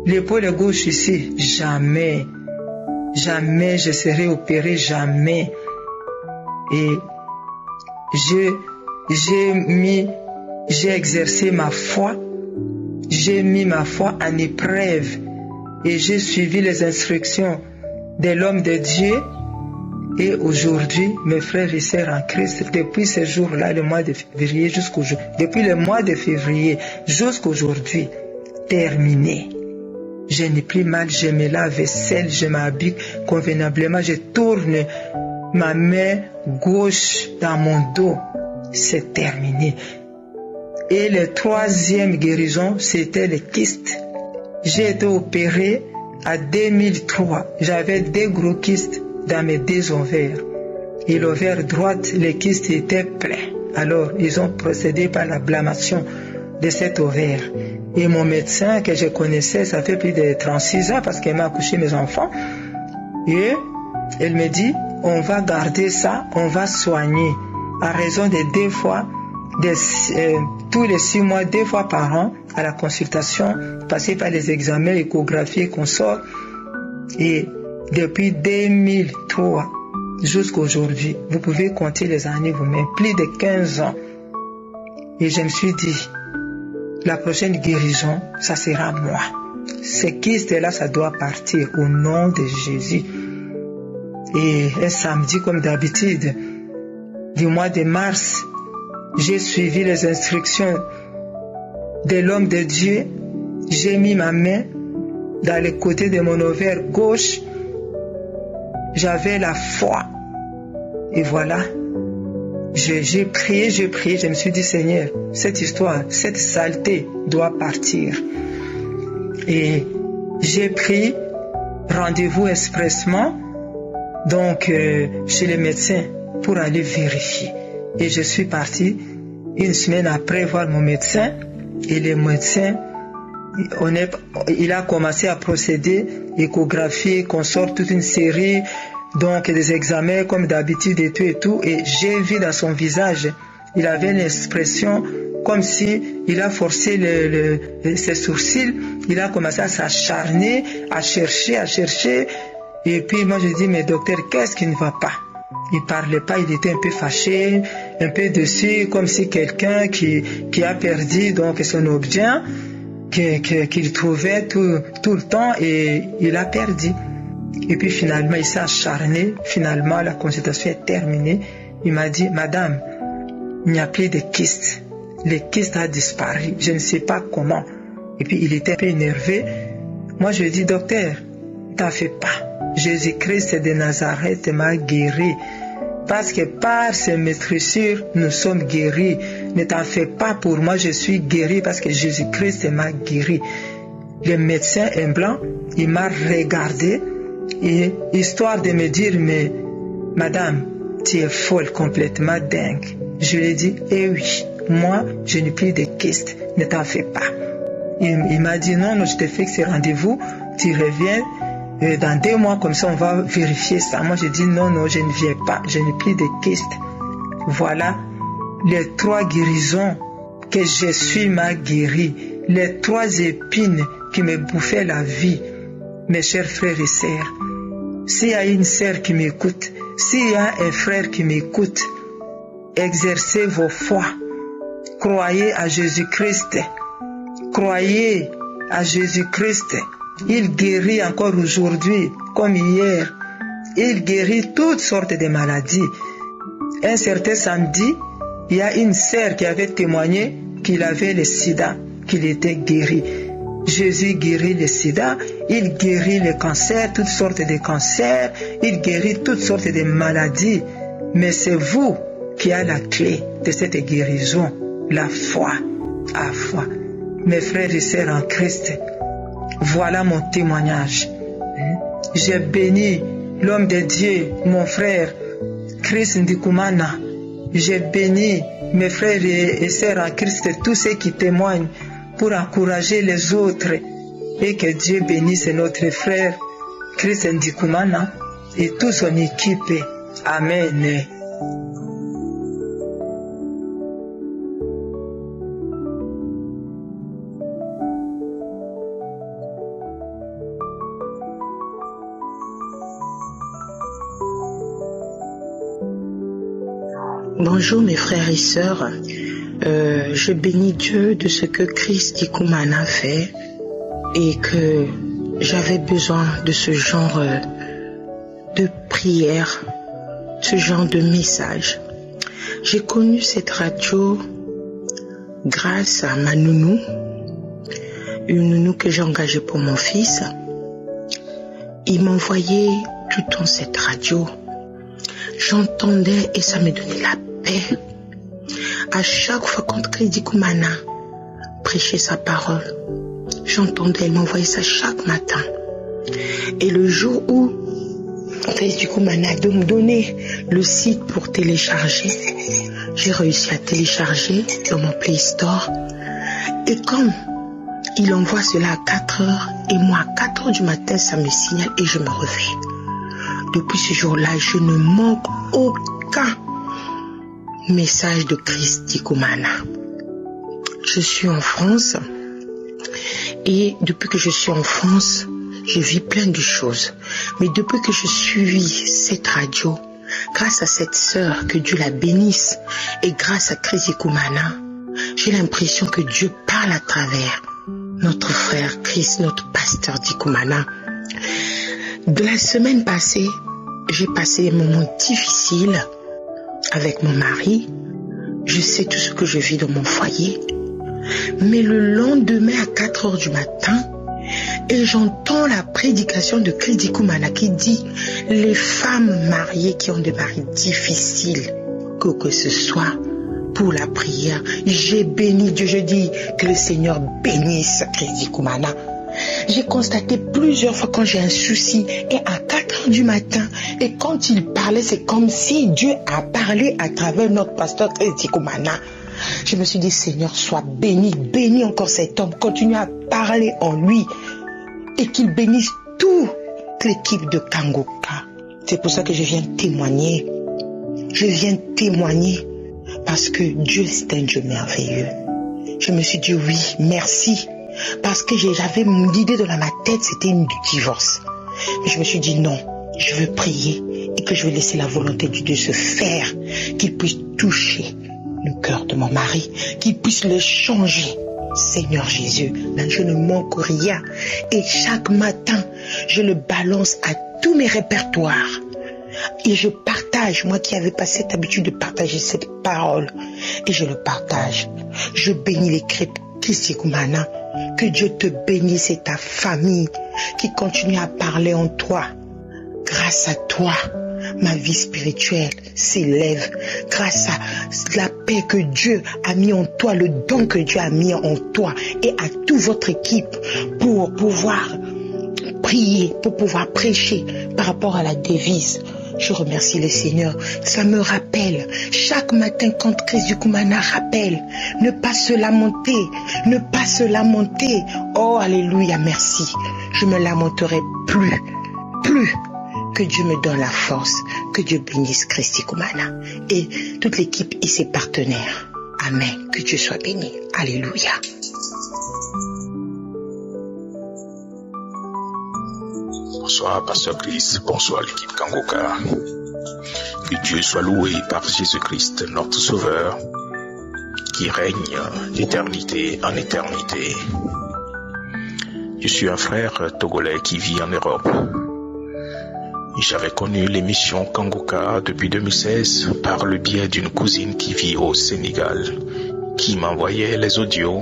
l'épaule gauche ici, jamais je serai opéré, jamais. Et j'ai exercé ma foi, j'ai mis ma foi en épreuve et j'ai suivi les instructions de l'homme de Dieu. Et aujourd'hui, mes frères et sœurs en Christ, depuis ce jour-là, le mois de février depuis le mois de février jusqu'aujourd'hui, terminé. Je n'ai plus mal, je me lave vaisselle, je m'habille convenablement, je tourne ma main gauche dans mon dos. C'est terminé. Et la 3e guérison, c'était le kyste. J'ai été opéré en 2003. J'avais 2 gros kystes dans mes 2 ovaires. Et l'ovaire droite, le kyste était plein. Alors, ils ont procédé par l'ablation de cet ovaire. Et mon médecin que je connaissais, ça fait plus de 36 ans parce qu'elle m'a accouché mes enfants. Et elle me dit, on va garder ça, on va soigner. À raison de 2 fois, tous les 6 mois, 2 fois par an, à la consultation, passer par les examens, échographie, qu'on sort. Et depuis 2003 jusqu'à aujourd'hui, vous pouvez compter les années vous-même, plus de 15 ans. Et je me suis dit, la prochaine guérison, ça sera moi. Ce kyste-là, ça doit partir au nom de Jésus. Et un samedi, comme d'habitude, du mois de mars, j'ai suivi les instructions de l'homme de Dieu. J'ai mis ma main dans le côté de mon ovaire gauche. J'avais la foi. Et voilà. J'ai prié, je me suis dit, Seigneur, cette histoire, cette saleté doit partir. Et j'ai pris rendez-vous expressement, donc chez le médecin, pour aller vérifier. Et je suis parti 1 semaine après voir mon médecin. Et le médecin, il a commencé à procéder, échographie, qu'on sort toute une série, donc des examens comme d'habitude et tout. Et j'ai vu dans son visage, il avait une expression comme si il a forcé ses sourcils. Il a commencé à s'acharner, à chercher. Et puis moi je dis, mais docteur, qu'est-ce qui ne va pas? Il parlait pas, il était un peu fâché, un peu dessus, comme si quelqu'un qui a perdu donc son objet qu'il trouvait tout le temps et il a perdu. Et puis finalement, il s'est acharné. Finalement, la consultation est terminée. Il m'a dit, Madame, il n'y a plus de kyste. Le kyste a disparu. Je ne sais pas comment. Et puis il était un peu énervé. Moi, je lui ai dit, docteur, t'en fais pas. Jésus-Christ de Nazareth m'a guéri. Parce que par ses meurtrissures, nous sommes guéris. Ne t'en fais pas pour moi, je suis guéri parce que Jésus-Christ m'a guéri. Le médecin, un blanc, il m'a regardé, et histoire de me dire, mais madame, tu es folle, complètement dingue. Je lui ai dit, eh oui, moi, je n'ai plus de kyste, ne t'en fais pas. Il m'a dit, non, je te fixe rendez-vous, tu reviens dans 2 mois, comme ça on va vérifier ça. Moi j'ai dit non, je ne viens pas, je n'ai plus de kyste. Voilà les 3 guérisons que je suis m'a guéri, les 3 épines qui me bouffaient la vie. Mes chers frères et sœurs, s'il y a une sœur qui m'écoute, s'il y a un frère qui m'écoute, exercez vos foi. Croyez à Jésus-Christ. Croyez à Jésus-Christ. Il guérit encore aujourd'hui, comme hier. Il guérit toutes sortes de maladies. Un certain samedi, il y a une sœur qui avait témoigné qu'il avait le sida, qu'il était guéri. Jésus guérit le sida, il guérit le cancer, toutes sortes de cancers, il guérit toutes sortes de maladies. Mais c'est vous qui avez la clé de cette guérison, la foi, la foi. Mes frères et sœurs en Christ, voilà mon témoignage. J'ai béni l'homme de Dieu, mon frère, Chris Ndikumana. J'ai béni mes frères et sœurs en Christ, tous ceux qui témoignent pour encourager les autres. Et que Dieu bénisse notre frère Chris Ndikumana et toute son équipe. Amen. Bonjour mes frères et sœurs, je bénis Dieu de ce que Christ Ndikumana a fait et que j'avais besoin de ce genre de prière, ce genre de message. J'ai connu cette radio grâce à ma nounou, une nounou que j'ai engagée pour mon fils. Il m'envoyait tout le temps cette radio. J'entendais et ça me donnait la paix. À chaque fois quand Chris Ndikumana prêchait sa parole, j'entendais, elle m'envoyait ça chaque matin. Et le jour où Chris Ndikumana a donné le site pour télécharger, j'ai réussi à télécharger dans mon Play Store. Et comme il envoie cela à 4 heures, et moi à 4 heures du matin, ça me signale et je me réveille. Depuis ce jour-là, je ne manque aucun message de Chris Ndikumana. Je suis en France et depuis que je suis en France, je vis plein de choses. Mais depuis que je suis cette radio, grâce à cette sœur, que Dieu la bénisse, et grâce à Chris Ndikumana, j'ai l'impression que Dieu parle à travers notre frère Chris, notre pasteur Ndikumana. De la semaine passée, j'ai passé un moment difficile avec mon mari. Je sais tout ce que je vis dans mon foyer. Mais le lendemain à 4 heures du matin, et j'entends la prédication de Chris Ndikumana qui dit « Les femmes mariées qui ont des maris difficiles, que ce soit pour la prière. » J'ai béni Dieu, je dis que le Seigneur bénisse Chris Ndikumana. J'ai constaté plusieurs fois quand j'ai un souci et à 4 heures du matin, et quand il parlait, c'est comme si Dieu a parlé à travers notre pasteur Chris Ndikumana. Je me suis dit, Seigneur, sois béni, bénis encore cet homme, continue à parler en lui et qu'il bénisse toute l'équipe de Kangoka. C'est pour ça que je viens témoigner. Je viens témoigner parce que Dieu, c'est un Dieu merveilleux. Je me suis dit oui, merci. Parce que j'avais l'idée dans ma tête, c'était du divorce. Mais je me suis dit non, je veux prier et que je vais laisser la volonté de Dieu se faire, qu'il puisse toucher le cœur de mon mari, qu'il puisse le changer. Seigneur Jésus, là, je ne manque rien. Et chaque matin, je le balance à tous mes répertoires. Et je partage, moi qui avais pas cette habitude de partager cette parole, et je le partage. Je bénis les Chris Ndikumana. Que Dieu te bénisse et ta famille qui continue à parler en toi. Grâce à toi, ma vie spirituelle s'élève. Grâce à la paix que Dieu a mis en toi, le don que Dieu a mis en toi et à toute votre équipe pour pouvoir prier, pour pouvoir prêcher par rapport à la devise. Je remercie le Seigneur. Ça me rappelle, chaque matin quand Chris Ndikumana rappelle, ne pas se lamenter, ne pas se lamenter. Oh, alléluia, merci. Je me lamenterai plus. Que Dieu me donne la force, que Dieu bénisse Chris Ndikumana et toute l'équipe et ses partenaires. Amen. Que Dieu soit béni. Alléluia. Bonsoir, Pasteur Chris. Bonsoir, l'équipe Kangoka. Que Dieu soit loué par Jésus-Christ, notre Sauveur, qui règne d'éternité en éternité. Je suis un frère togolais qui vit en Europe. J'avais connu l'émission Kangoka depuis 2016 par le biais d'une cousine qui vit au Sénégal, qui m'envoyait les audios.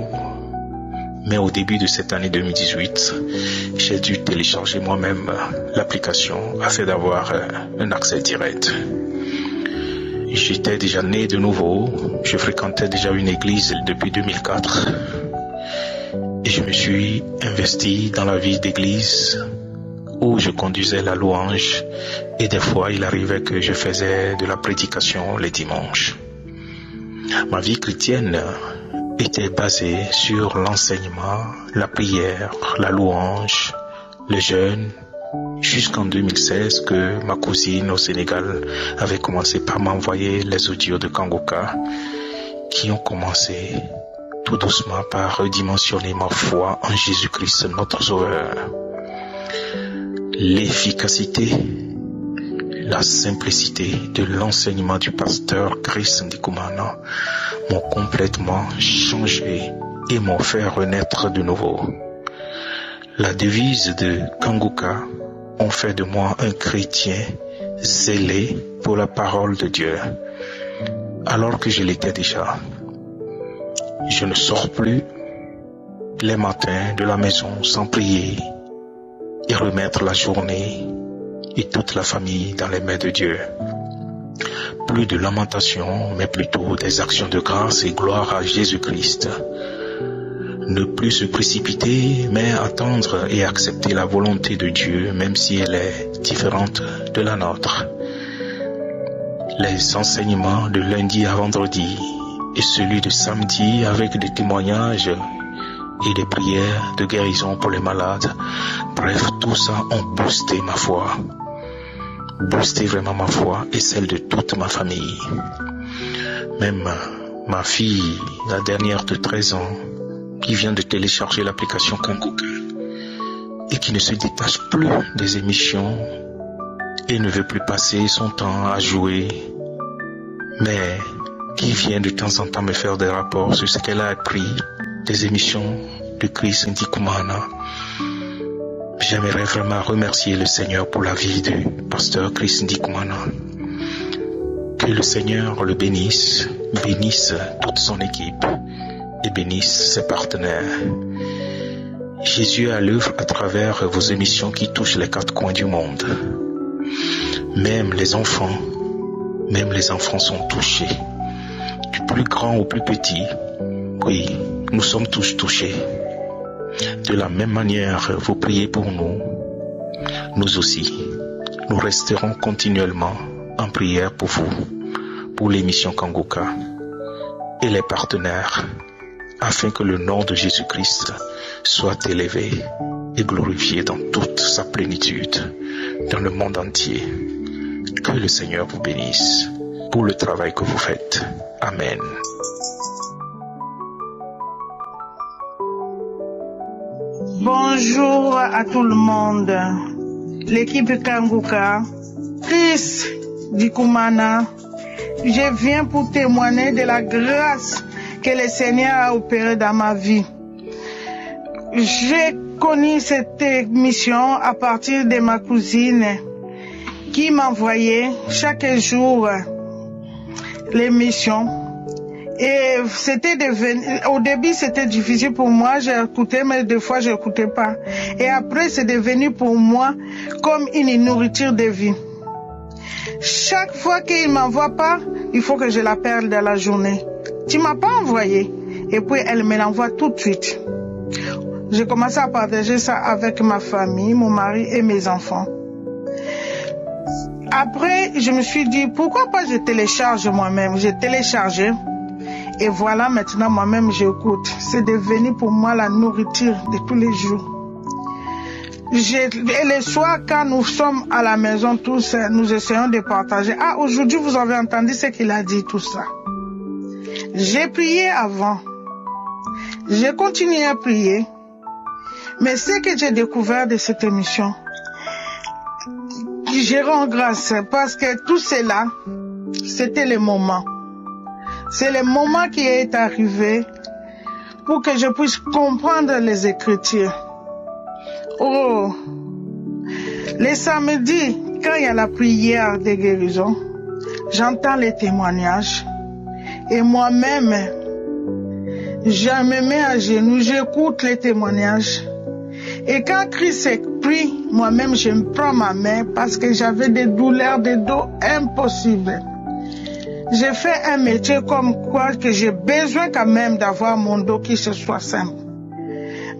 Mais au début de cette année 2018, j'ai dû télécharger moi-même l'application afin d'avoir un accès direct. J'étais déjà né de nouveau, je fréquentais déjà une église depuis 2004 et je me suis investi dans la vie d'église où je conduisais la louange et des fois il arrivait que je faisais de la prédication les dimanches. Ma vie chrétienne était basée sur l'enseignement, la prière, la louange, le jeûne, jusqu'en 2016 que ma cousine au Sénégal avait commencé par m'envoyer les audios de Kangoka qui ont commencé tout doucement par redimensionner ma foi en Jésus-Christ, notre Sauveur. L'efficacité, la simplicité de l'enseignement du pasteur Chris Ndikumana m'ont complètement changé et m'ont fait renaître de nouveau. La devise de Kangoka ont fait de moi un chrétien zélé pour la parole de Dieu, alors que je l'étais déjà. Je ne sors plus les matins de la maison sans prier et remettre la journée et toute la famille dans les mains de Dieu. Plus de lamentation, mais plutôt des actions de grâce et gloire à Jésus-Christ. Ne plus se précipiter, mais attendre et accepter la volonté de Dieu, même si elle est différente de la nôtre. Les enseignements de lundi à vendredi et celui de samedi avec des témoignages et des prières de guérison pour les malades. Bref, tout ça ont boosté ma foi. Boosté vraiment ma foi et celle de toute ma famille. Même ma fille, la dernière de 13 ans, qui vient de télécharger l'application Kangoka et qui ne se détache plus des émissions et ne veut plus passer son temps à jouer, mais qui vient de temps en temps me faire des rapports sur ce qu'elle a appris des émissions de Chris Ndikumana. J'aimerais vraiment remercier le Seigneur pour la vie du pasteur Chris Ndikumana. Que le Seigneur le bénisse, bénisse toute son équipe et bénisse ses partenaires. Jésus est à l'œuvre à travers vos émissions qui touchent les quatre coins du monde. Même les enfants sont touchés. Du plus grand au plus petit, oui, nous sommes tous touchés. De la même manière, vous priez pour nous. Nous aussi, nous resterons continuellement en prière pour vous, pour l'émission Kangoka et les partenaires, afin que le nom de Jésus-Christ soit élevé et glorifié dans toute sa plénitude, dans le monde entier. Que le Seigneur vous bénisse pour le travail que vous faites. Amen. Bonjour à tout le monde. L'équipe Kangoka, Chris Ndikumana, je viens pour témoigner de la grâce que le Seigneur a opérée dans ma vie. J'ai connu cette émission à partir de ma cousine qui m'envoyait chaque jour l'émission. Et c'était au début c'était difficile pour moi, j'écoutais mais des fois j'écoutais pas. Et après c'est devenu pour moi comme une nourriture de vie. Chaque fois qu'il m'envoie pas, il faut que je l'appelle dans la journée. Tu m'as pas envoyé. Et puis elle me l'envoie tout de suite. J'ai commencé à partager ça avec ma famille, mon mari et mes enfants. Après, je me suis dit, pourquoi pas je télécharge moi-même. J'ai téléchargé. Et voilà, maintenant, moi-même, j'écoute. C'est devenu pour moi la nourriture de tous les jours. Et le soir, quand nous sommes à la maison tous, nous essayons de partager. Ah, aujourd'hui, vous avez entendu ce qu'il a dit, tout ça. J'ai prié avant. J'ai continué à prier. Mais ce que j'ai découvert de cette émission, je rends grâce parce que tout cela, c'était le moment. C'est le moment qui est arrivé pour que je puisse comprendre les Écritures. Oh, les samedis, quand il y a la prière de guérison, j'entends les témoignages et moi-même, je me mets à genoux, j'écoute les témoignages. Et quand Christ prie, moi-même je me prends ma main parce que j'avais des douleurs de dos impossibles. J'ai fait un métier comme quoi que j'ai besoin quand même d'avoir mon dos qui se soit simple.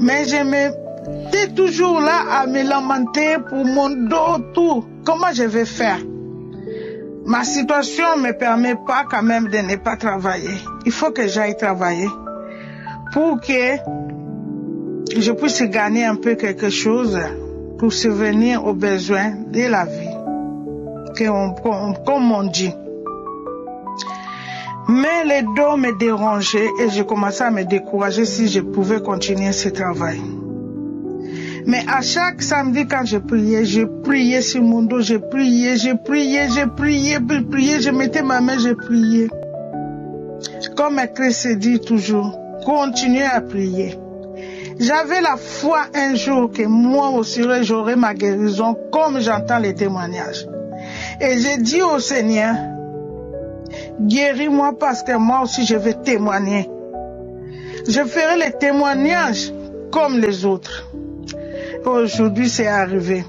Mais je m'étais toujours là à me lamenter pour mon dos, tout. Comment je vais faire? Ma situation ne me permet pas quand même de ne pas travailler. Il faut que j'aille travailler pour que je puisse gagner un peu quelque chose pour subvenir aux besoins de la vie, comme on dit. Mais les dos me dérangeaient et je commençais à me décourager si je pouvais continuer ce travail. Mais à chaque samedi quand je priais sur mon dos, je priais, je mettais ma main, je priais. Comme Christ dit toujours, continuez à prier. J'avais la foi un jour que moi aussi j'aurai ma guérison comme j'entends les témoignages. Et j'ai dit au Seigneur, guéris-moi parce que moi aussi je vais témoigner. Je ferai les témoignages comme les autres. Aujourd'hui c'est arrivé.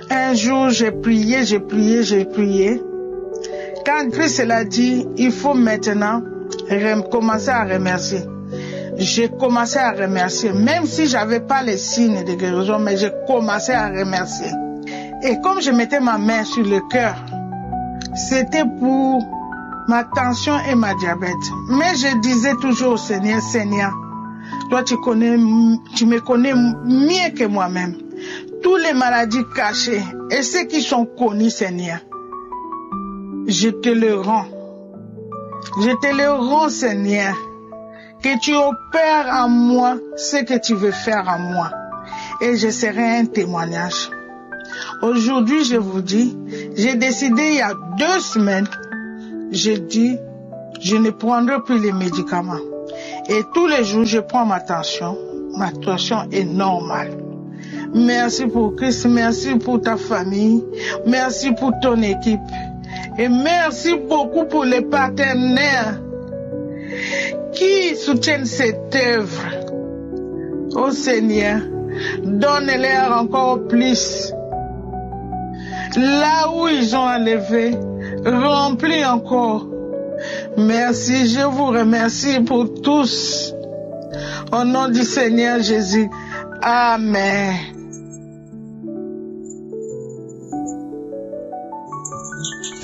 Un jour j'ai prié. Quand Christ l'a dit, il faut maintenant commencer à remercier. J'ai commencé à remercier, même si j'avais pas les signes de guérison, mais j'ai commencé à remercier. Et comme je mettais ma main sur le cœur, c'était pour ma tension et ma diabète. Mais je disais toujours au Seigneur, Seigneur, toi tu me connais mieux que moi-même. Toutes les maladies cachées et ceux qui sont connus, Seigneur, je te le rends. Je te le rends, Seigneur. Que tu opères en moi ce que tu veux faire en moi. Et je serai un témoignage. Aujourd'hui, je vous dis, j'ai décidé il y a 2 semaines, j'ai dit, je ne prendrai plus les médicaments. Et tous les jours, je prends ma tension. Ma tension est normale. Merci pour Christ, merci pour ta famille, merci pour ton équipe. Et merci beaucoup pour les partenaires qui soutiennent cette œuvre. Oh Seigneur, donne-leur encore plus. Là où ils ont enlevé, remplis encore. Merci, je vous remercie pour tous. Au nom du Seigneur Jésus. Amen.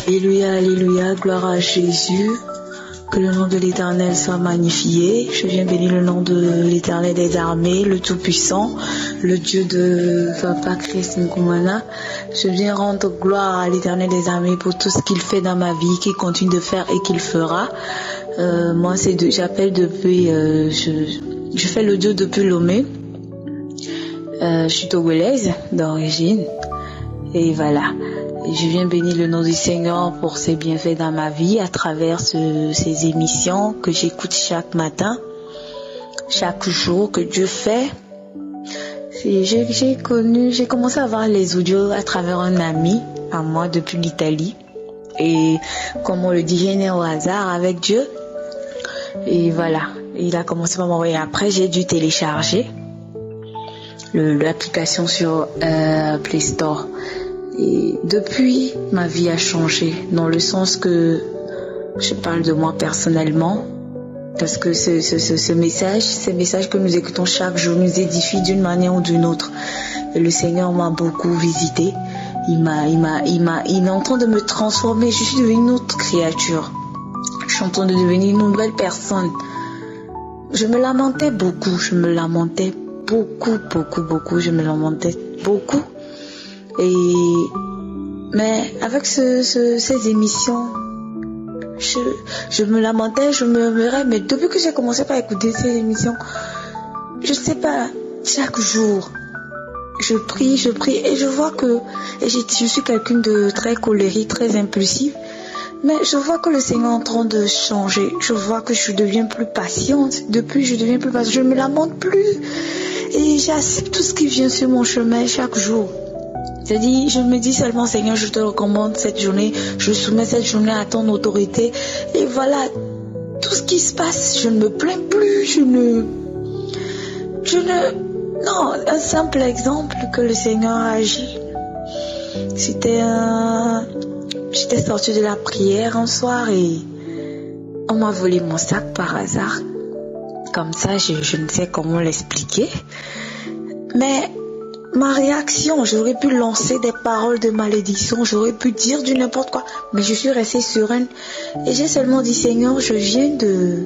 Alléluia, alléluia, gloire à Jésus. Que le nom de l'Éternel soit magnifié. Je viens bénir le nom de l'Éternel des armées, le Tout-Puissant, le Dieu de Papa Christ Nkumana. Je viens rendre gloire à l'Éternel des armées pour tout ce qu'il fait dans ma vie, qu'il continue de faire et qu'il fera. Moi, j'appelle depuis, je fais l'audio depuis Lomé. Je suis togolaise d'origine. Et voilà. Je viens bénir le nom du Seigneur pour ses bienfaits dans ma vie à travers ces émissions que j'écoute chaque matin, chaque jour que Dieu fait. J'ai commencé à voir les audios à travers un ami à moi depuis l'Italie. Et comme on le dit, je n'ai au hasard avec Dieu. Et voilà, il a commencé par m'envoyer. Après, j'ai dû télécharger l'application sur Play Store. Et depuis, ma vie a changé dans le sens que je parle de moi personnellement, parce que ces messages que nous écoutons chaque jour nous édifient d'une manière ou d'une autre. Et le Seigneur m'a beaucoup visité. Il est en train de me transformer. Je suis devenue une autre créature. Je suis en train de devenir une nouvelle personne. Je me lamentais beaucoup. Mais avec ces émissions, je me lamentais, je murmurais, mais depuis que j'ai commencé par écouter ces émissions, je sais pas, chaque jour, je prie et je vois que je suis quelqu'un de très colérique, très impulsif. Mais je vois que le Seigneur est en train de changer. Je vois que je deviens plus patiente. Depuis, je deviens plus patiente. Je ne me lamente plus. Et j'accepte tout ce qui vient sur mon chemin chaque jour. C'est-à-dire, je me dis seulement, Seigneur, je te recommande cette journée. Je soumets cette journée à ton autorité. Et voilà, tout ce qui se passe, je ne me plains plus. Non, un simple exemple que le Seigneur a agi. J'étais sortie de la prière un soir et on m'a volé mon sac par hasard. Comme ça, je ne sais comment l'expliquer. Mais ma réaction, j'aurais pu lancer des paroles de malédiction, j'aurais pu dire du n'importe quoi. Mais je suis restée sereine et j'ai seulement dit, Seigneur, je viens de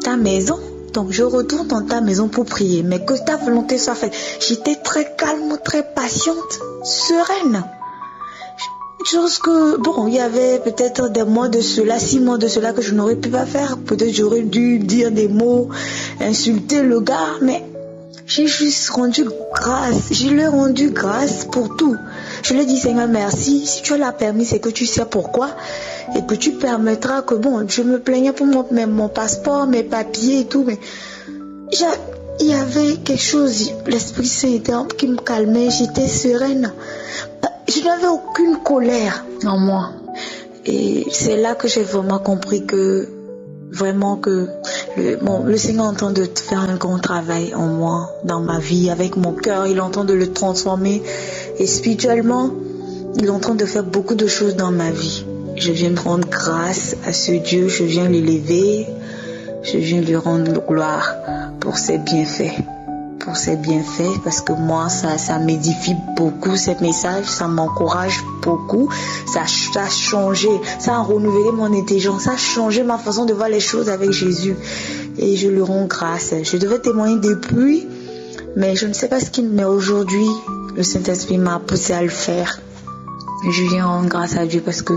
ta maison. Donc je retourne dans ta maison pour prier. Mais que ta volonté soit faite. J'étais très calme, très patiente, sereine. Chose que, bon, il y avait peut-être des mois de cela, 6 mois de cela que je n'aurais pu pas faire. Peut-être j'aurais dû dire des mots, insulter le gars, mais j'ai juste rendu grâce. Je lui ai rendu grâce pour tout. Je lui ai dit, Seigneur, merci. Si tu l'as permis, c'est que tu sais pourquoi. Et que tu permettras que, bon, je me plaignais pour mon passeport, mes papiers et tout, mais il y avait quelque chose, l'Esprit Saint qui me calmait, j'étais sereine. Je n'avais aucune colère en moi. Et c'est là que j'ai vraiment compris que le Seigneur est en train de faire un grand travail en moi, dans ma vie, avec mon cœur. Il est en train de le transformer. Et spirituellement, il est en train de faire beaucoup de choses dans ma vie. Je viens de rendre grâce à ce Dieu. Je viens l'élever. Je viens lui rendre gloire pour ses bienfaits. Pour ses bienfaits, parce que moi ça m'édifie beaucoup ces messages, ça m'encourage beaucoup, ça a changé, ça a renouvelé mon intelligence, ça a changé ma façon de voir les choses avec Jésus et je lui rends grâce. Je devais témoigner depuis, mais je ne sais pas ce qu'il met aujourd'hui. Le Saint-Esprit m'a poussé à le faire. Et je viens rendre grâce à Dieu parce que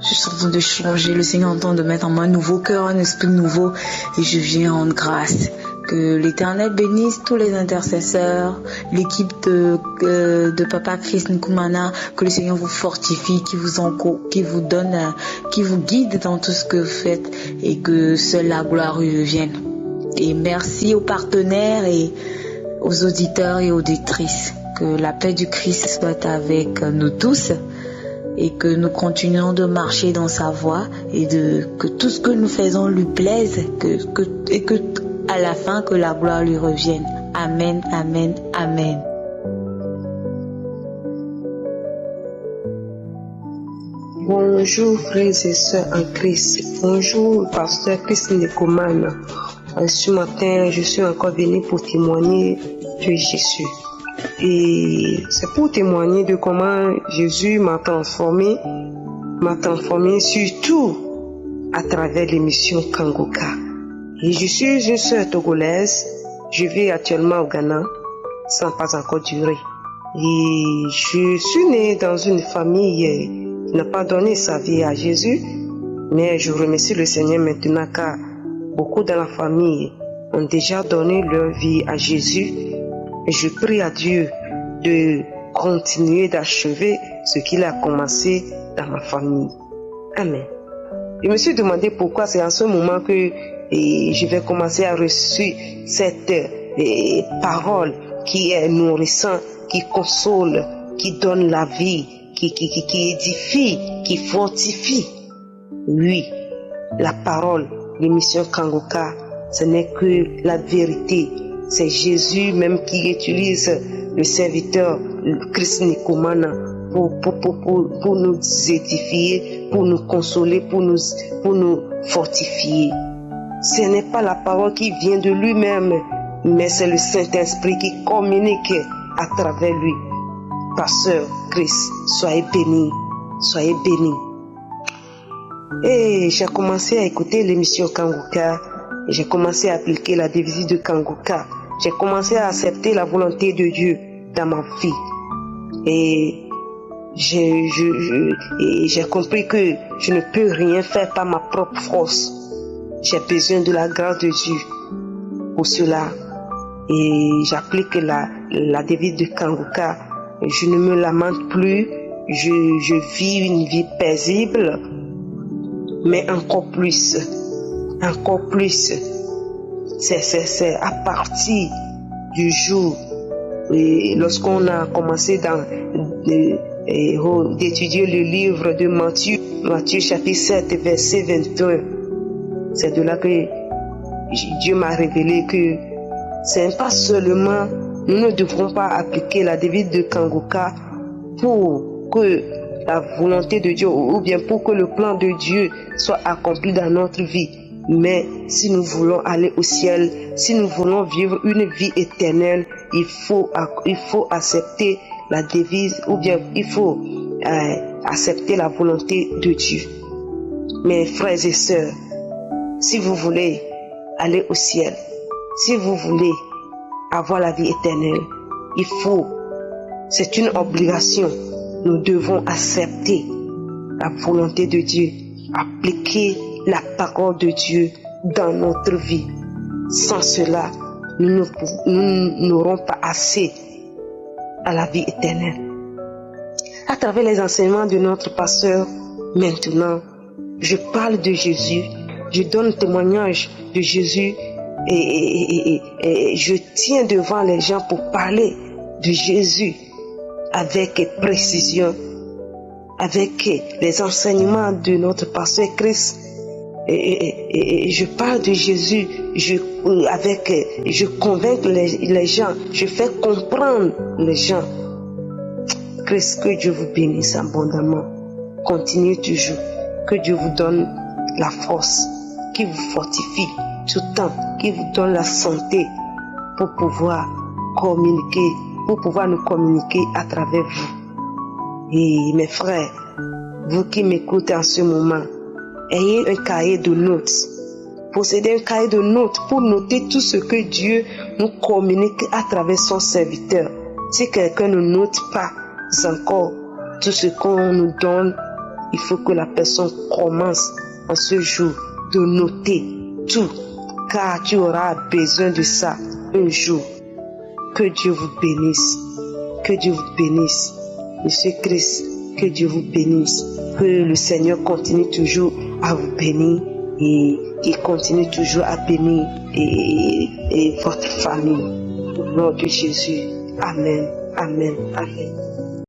je suis en train de changer, le Seigneur est en train de mettre en moi un nouveau cœur, un esprit nouveau et je viens rendre grâce. Que l'Éternel bénisse tous les intercesseurs, l'équipe de Papa Chris Nkumana, que le Seigneur vous fortifie, qui vous donne, qui vous guide dans tout ce que vous faites et que seule la gloire lui revienne. Et merci aux partenaires et aux auditeurs et auditrices. Que la paix du Christ soit avec nous tous et que nous continuons de marcher dans sa voie et que tout ce que nous faisons lui plaise et que à la fin que la gloire lui revienne. Amen, amen, amen. Bonjour frères et sœurs en Christ. Bonjour pasteur Christ Nkumana. Ce matin, je suis encore venu pour témoigner de Jésus. Et c'est pour témoigner de comment Jésus m'a transformé surtout à travers l'émission Kangoka. Et je suis une sœur togolaise, je vis actuellement au Ghana, ça n'a pas encore duré. Et je suis née dans une famille qui n'a pas donné sa vie à Jésus, mais je remercie le Seigneur maintenant car beaucoup dans la famille ont déjà donné leur vie à Jésus. Et je prie à Dieu de continuer d'achever ce qu'il a commencé dans ma famille. Amen. Je me suis demandé pourquoi c'est en ce moment que je vais commencer à recevoir cette parole qui est nourrissante, qui console, qui donne la vie, qui édifie, qui fortifie. Oui, la parole, l'émission Kangoka, ce n'est que la vérité. C'est Jésus même qui utilise le serviteur Christ Nkumana pour nous édifier, pour nous consoler, pour nous fortifier. Ce n'est pas la parole qui vient de lui-même, mais c'est le Saint-Esprit qui communique à travers lui. Pasteur Christ, soyez bénis, soyez bénis. Et j'ai commencé à écouter l'émission Kangoka, et j'ai commencé à appliquer la devise de Kangoka. J'ai commencé à accepter la volonté de Dieu dans ma vie. Et j'ai compris que je ne peux rien faire par ma propre force. J'ai besoin de la grâce de Dieu pour cela. et j'applique la devise de Kanguka. Je ne me lamente plus, je vis une vie paisible, mais encore plus, c'est à partir du jour et lorsqu'on a commencé d'étudier le livre de Matthieu chapitre 7 verset 21, c'est de là que Dieu m'a révélé que c'est pas seulement, nous ne devrons pas appliquer la devise de Kanguka pour que la volonté de Dieu ou bien pour que le plan de Dieu soit accompli dans notre vie. Mais si nous voulons aller au ciel, si nous voulons vivre une vie éternelle, il faut accepter la devise ou bien il faut accepter la volonté de Dieu. Mes frères et sœurs, si vous voulez aller au ciel, si vous voulez avoir la vie éternelle, c'est une obligation. Nous devons accepter la volonté de Dieu, appliquer la parole de Dieu dans notre vie. Sans cela, nous n'aurons pas assez à la vie éternelle. À travers les enseignements de notre pasteur, maintenant, je parle de Jésus, je donne témoignage de Jésus et je tiens devant les gens pour parler de Jésus avec précision, avec les enseignements de notre pasteur Christ. Et je parle de Jésus, je convainc les gens, je fais comprendre les gens. Christ, que Dieu vous bénisse abondamment. Continuez toujours. Que Dieu vous donne la force, qui vous fortifie tout le temps, qui vous donne la santé pour pouvoir communiquer, pour pouvoir nous communiquer à travers vous. Et mes frères, vous qui m'écoutez en ce moment, ayez un cahier de notes. Possédez un cahier de notes pour noter tout ce que Dieu nous communique à travers son serviteur. Si quelqu'un ne note pas encore tout ce qu'on nous donne, il faut que la personne commence en ce jour de noter tout, car tu auras besoin de ça un jour. Que Dieu vous bénisse. Que Dieu vous bénisse. Monsieur Christ, que Dieu vous bénisse. Que le Seigneur continue toujours à vous bénir et qu'il continue toujours à bénir et votre famille. Au nom de Jésus. Amen. Amen. Amen.